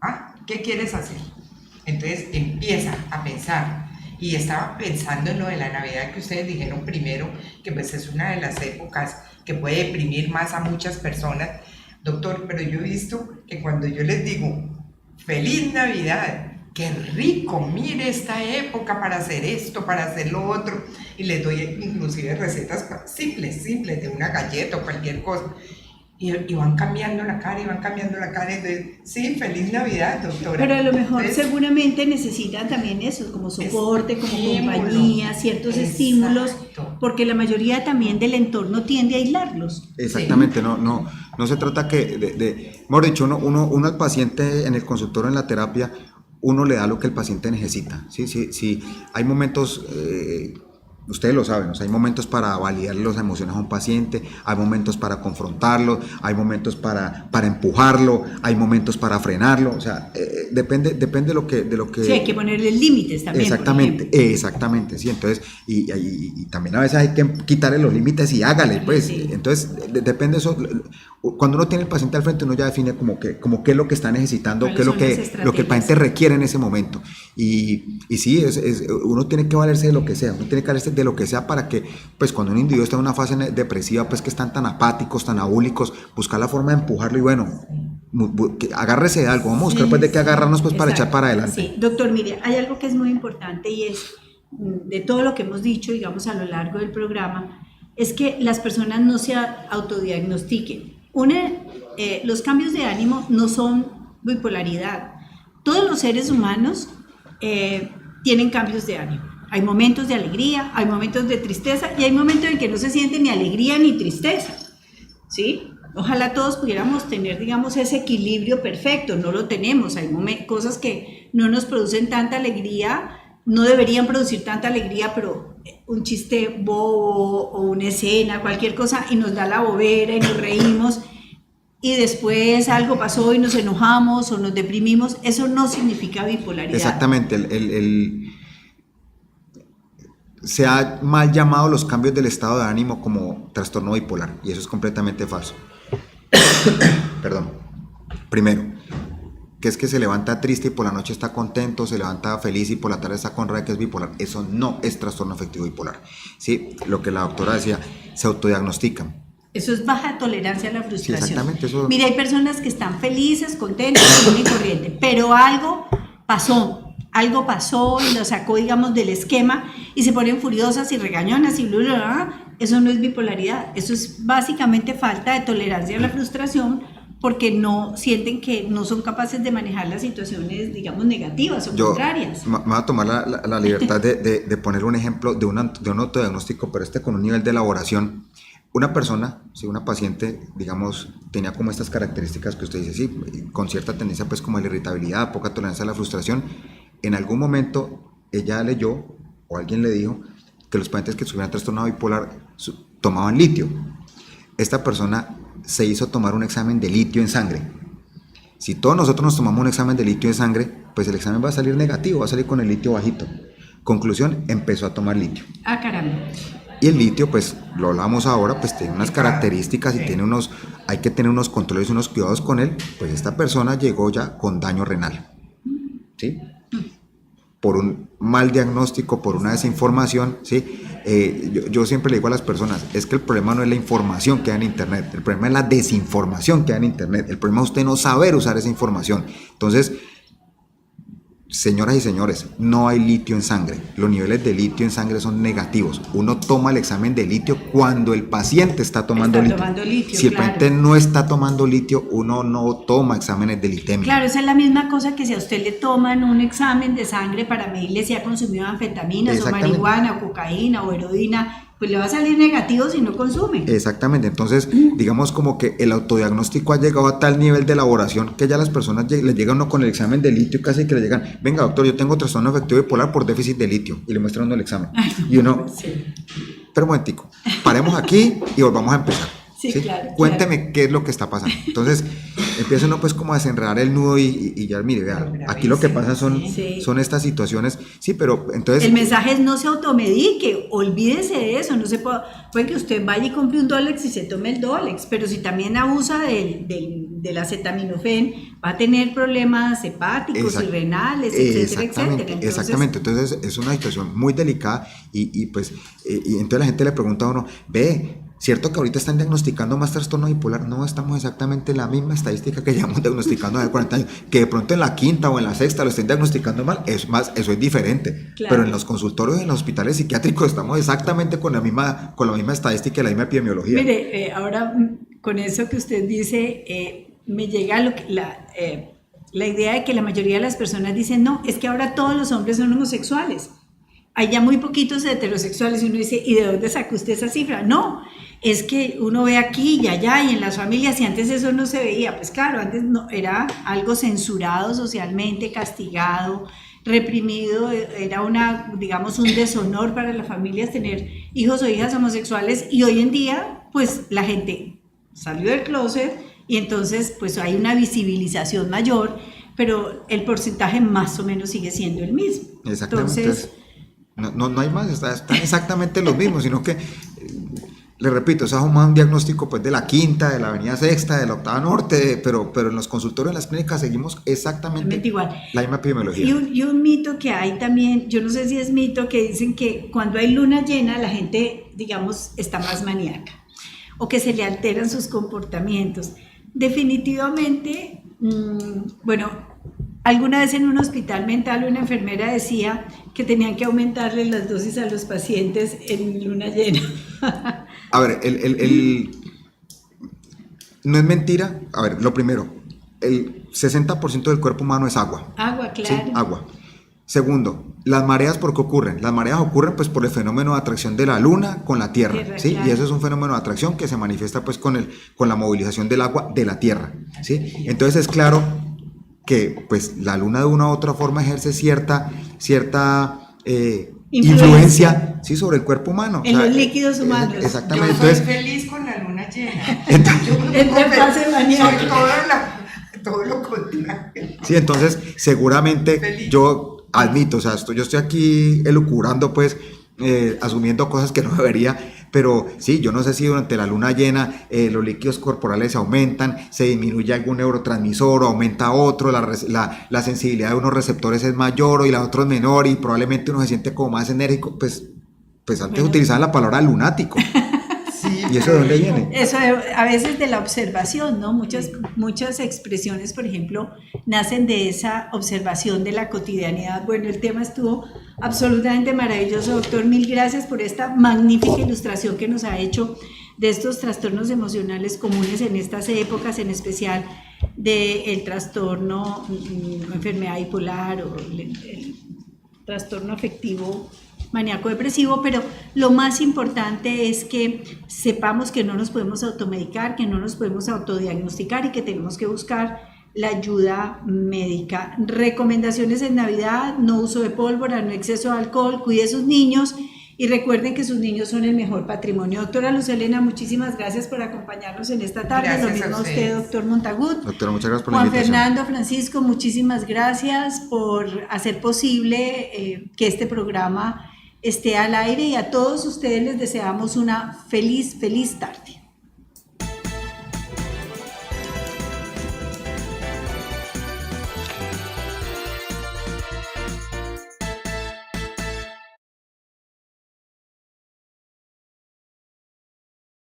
[SPEAKER 4] ¿Ah? ¿Qué quieres hacer? Entonces empieza a pensar. Y estaba pensando en lo de la Navidad que ustedes dijeron primero, que pues es una de las épocas que puede deprimir más a muchas personas. Doctor, pero yo he visto que cuando yo les digo, ¡Feliz Navidad! ¡Qué rico! Mire esta época para hacer esto, para hacer lo otro. Y les doy inclusive recetas simples, de una galleta o cualquier cosa. Y van cambiando la cara, Entonces, sí, feliz Navidad, doctora.
[SPEAKER 2] Pero a lo mejor
[SPEAKER 4] entonces,
[SPEAKER 2] seguramente necesitan también eso, como soporte, como compañía, ciertos estímulos, porque la mayoría también del entorno tiende a aislarlos.
[SPEAKER 3] Exactamente, sí. No se trata mejor dicho, uno al paciente en el consultorio, en la terapia, uno le da lo que el paciente necesita. Sí, hay momentos ustedes lo saben, o sea, hay momentos para validar las emociones a un paciente, hay momentos para confrontarlo, hay momentos para empujarlo, hay momentos para frenarlo, o sea, depende de lo que...
[SPEAKER 2] Sí, hay que ponerle límites también.
[SPEAKER 3] Exactamente, sí, entonces, y también a veces hay que quitarle los límites y hágale, pues,
[SPEAKER 2] Sí.
[SPEAKER 3] entonces, depende de eso, cuando uno tiene el paciente al frente, uno ya define como qué es lo que está necesitando, qué es lo que el
[SPEAKER 2] estrategias?
[SPEAKER 3] paciente requiere en ese momento, y sí, uno tiene que valerse de lo que sea, uno tiene que valerse de lo que sea para que, pues, cuando un individuo está en una fase depresiva, pues, que están tan apáticos, tan abúlicos, buscar la forma de empujarlo y bueno, agárrese de algo, vamos a buscar pues de qué agarrarnos pues para echar para adelante.
[SPEAKER 2] Sí, doctor, mire, hay algo que es muy importante y es, de todo lo que hemos dicho, digamos, a lo largo del programa, es que las personas no se autodiagnostiquen. Los cambios de ánimo no son bipolaridad. Todos los seres humanos tienen cambios de ánimo. Hay momentos de alegría, hay momentos de tristeza y hay momentos en que no se siente ni alegría ni tristeza, ¿sí? Ojalá todos pudiéramos tener, digamos, ese equilibrio perfecto, no lo tenemos, hay cosas que no nos producen tanta alegría, no deberían producir tanta alegría, pero un chiste bobo o una escena, cualquier cosa, y nos da la bobera y nos reímos, y después algo pasó y nos enojamos o nos deprimimos, eso no significa bipolaridad.
[SPEAKER 3] Exactamente, se ha mal llamado los cambios del estado de ánimo como trastorno bipolar, y eso es completamente falso. Perdón. Primero, que es que se levanta triste y por la noche está contento, se levanta feliz y por la tarde está con rabia, que es bipolar. Eso no es trastorno afectivo bipolar. ¿Sí? Lo que la doctora decía, se autodiagnostican.
[SPEAKER 2] Eso es baja tolerancia a la frustración.
[SPEAKER 3] Sí, exactamente. Eso...
[SPEAKER 2] Mira, hay personas que están felices, contentas, común y corriente, pero algo pasó y lo sacó, digamos, del esquema y se ponen furiosas y regañonas y bla, bla, bla. Eso no es bipolaridad, eso es básicamente falta de tolerancia a la frustración porque no sienten que no son capaces de manejar las situaciones, digamos, negativas o contrarias.
[SPEAKER 3] Me voy a tomar la libertad de poner un ejemplo de un autodiagnóstico, pero con un nivel de elaboración. Una persona, si una paciente, digamos, tenía como estas características que usted dice, sí, con cierta tendencia pues como a la irritabilidad, poca tolerancia a la frustración, en algún momento ella leyó o alguien le dijo que los pacientes que sufrían trastorno bipolar tomaban litio. Esta persona se hizo tomar un examen de litio en sangre. Si todos nosotros nos tomamos un examen de litio en sangre, pues el examen va a salir negativo, va a salir con el litio bajito. Conclusión, empezó a tomar litio.
[SPEAKER 2] Ah, caramba.
[SPEAKER 3] Y el litio, pues lo hablamos ahora, pues tiene unas características y hay que tener unos controles y unos cuidados con él. Pues esta persona llegó ya con daño renal, ¿sí? Por un mal diagnóstico, por una desinformación, ¿sí? Yo siempre le digo a las personas, es que el problema no es la información que da en internet, el problema es la desinformación que da en internet, el problema es usted no saber usar esa información. Entonces, señoras y señores, no hay litio en sangre, los niveles de litio en sangre son negativos. Uno toma el examen de litio cuando el paciente está tomando litio. Si el paciente no está tomando litio, uno no toma exámenes de litemia.
[SPEAKER 2] Claro, esa es la misma cosa que si a usted le toman un examen de sangre para medirle si ha consumido anfetaminas o marihuana o cocaína o heroína, pues le va a salir negativo si no consume.
[SPEAKER 3] Exactamente, entonces digamos como que el autodiagnóstico ha llegado a tal nivel de elaboración que ya las personas le llegan uno con el examen de litio, casi que le llegan, venga doctor, yo tengo trastorno afectivo bipolar por déficit de litio, y le muestran uno el examen. Y uno, pero un momentico, paremos aquí y volvamos a empezar.
[SPEAKER 2] Sí,
[SPEAKER 3] ¿sí?
[SPEAKER 2] Claro,
[SPEAKER 3] Cuénteme qué es lo que está pasando. Entonces empieza uno pues como a desenredar el nudo y ya mire, vea, aquí lo que pasa son estas situaciones, sí, pero entonces...
[SPEAKER 2] El mensaje es no se automedique, olvídese de eso, no se puede que usted vaya y compre un Dolex y se tome el Dolex, pero si también abusa del acetaminofén, va a tener problemas hepáticos y renales, etcétera, etcétera.
[SPEAKER 3] Exactamente, entonces es una situación muy delicada y entonces la gente le pregunta a uno, ve, ¿cierto que ahorita están diagnosticando más trastorno bipolar? No, estamos exactamente en la misma estadística que llevamos diagnosticando hace 40 años. Que de pronto en la quinta o en la sexta lo estén diagnosticando mal, eso es diferente. Claro. Pero en los consultorios y en los hospitales psiquiátricos estamos exactamente con la misma estadística y la misma epidemiología.
[SPEAKER 2] Mire, ahora con eso que usted dice, me llega la idea de que la mayoría de las personas dicen, no, es que ahora todos los hombres son homosexuales. Hay ya muy poquitos heterosexuales y uno dice, ¿y de dónde sacó usted esa cifra? No, es que uno ve aquí y allá y en las familias y antes eso no se veía. Pues claro, antes no, era algo censurado socialmente, castigado, reprimido, era digamos, un deshonor para las familias tener hijos o hijas homosexuales, y hoy en día, pues la gente salió del closet y entonces pues hay una visibilización mayor, pero el porcentaje más o menos sigue siendo el mismo.
[SPEAKER 3] Exactamente.
[SPEAKER 2] Entonces,
[SPEAKER 3] no hay más, están exactamente los mismos, sino que, le repito, eso es un diagnóstico pues de la quinta, de la avenida sexta, de la octava norte, pero en los consultorios, en las clínicas seguimos exactamente
[SPEAKER 2] igual.
[SPEAKER 3] la misma epidemiología.
[SPEAKER 2] Y un mito que hay también, yo no sé si es mito, que dicen que cuando hay luna llena la gente, digamos, está más maníaca o que se le alteran sus comportamientos. Definitivamente, bueno, alguna vez en un hospital mental una enfermera decía que tenían que aumentarle las dosis a los pacientes en luna llena.
[SPEAKER 3] A ver, no es mentira. A ver, lo primero, el 60% del cuerpo humano es agua.
[SPEAKER 2] Agua,
[SPEAKER 3] ¿Sí?
[SPEAKER 2] claro.
[SPEAKER 3] Agua. Segundo, las mareas, ¿por qué ocurren? Las mareas ocurren pues por el fenómeno de atracción de la luna con la tierra, ¿sí?
[SPEAKER 2] Claro.
[SPEAKER 3] Y eso es un fenómeno de atracción que se manifiesta pues con la movilización del agua de la tierra, ¿sí? Entonces es claro que pues la luna de una u otra forma ejerce cierta influencia, ¿sí? Sobre el cuerpo humano.
[SPEAKER 2] En los líquidos humanos.
[SPEAKER 3] Exactamente.
[SPEAKER 4] Yo soy
[SPEAKER 3] Entonces,
[SPEAKER 4] feliz con la luna llena.
[SPEAKER 3] Entonces,
[SPEAKER 2] Entre fase maníaca.
[SPEAKER 4] Soy todo lo contrario.
[SPEAKER 3] sí, entonces seguramente
[SPEAKER 4] Feliz.
[SPEAKER 3] yo admito, o sea, yo estoy aquí elucubrando, pues, asumiendo cosas que no debería, pero sí, yo no sé si durante la luna llena los líquidos corporales se aumentan, se disminuye algún neurotransmisor o aumenta otro, la sensibilidad de unos receptores es mayor y la otra es menor y probablemente uno se siente como más enérgico, pues antes
[SPEAKER 2] Bueno.
[SPEAKER 3] utilizaban la palabra lunático.
[SPEAKER 4] Sí,
[SPEAKER 3] ¿Y eso de dónde viene?
[SPEAKER 2] Eso a veces de la observación, ¿no? Muchas expresiones, por ejemplo, nacen de esa observación de la cotidianidad. Bueno, el tema estuvo absolutamente maravilloso, doctor. Mil gracias por esta magnífica ilustración que nos ha hecho de estos trastornos emocionales comunes en estas épocas, en especial del trastorno, enfermedad bipolar o el trastorno afectivo maníaco depresivo, pero lo más importante es que sepamos que no nos podemos automedicar, que no nos podemos autodiagnosticar y que tenemos que buscar la ayuda médica. Recomendaciones en Navidad: no uso de pólvora, no exceso de alcohol, cuide a sus niños y recuerden que sus niños son el mejor patrimonio. Doctora Luz Helena, muchísimas gracias por acompañarnos en esta tarde.
[SPEAKER 4] Gracias
[SPEAKER 2] Lo mismo
[SPEAKER 4] a
[SPEAKER 2] a usted,
[SPEAKER 4] ustedes.
[SPEAKER 2] doctor Montagut.
[SPEAKER 3] Doctora, muchas gracias por la
[SPEAKER 2] Juan
[SPEAKER 3] invitación.
[SPEAKER 2] Fernando, Francisco, muchísimas gracias por hacer posible que este programa esté al aire, y a todos ustedes les deseamos una feliz tarde.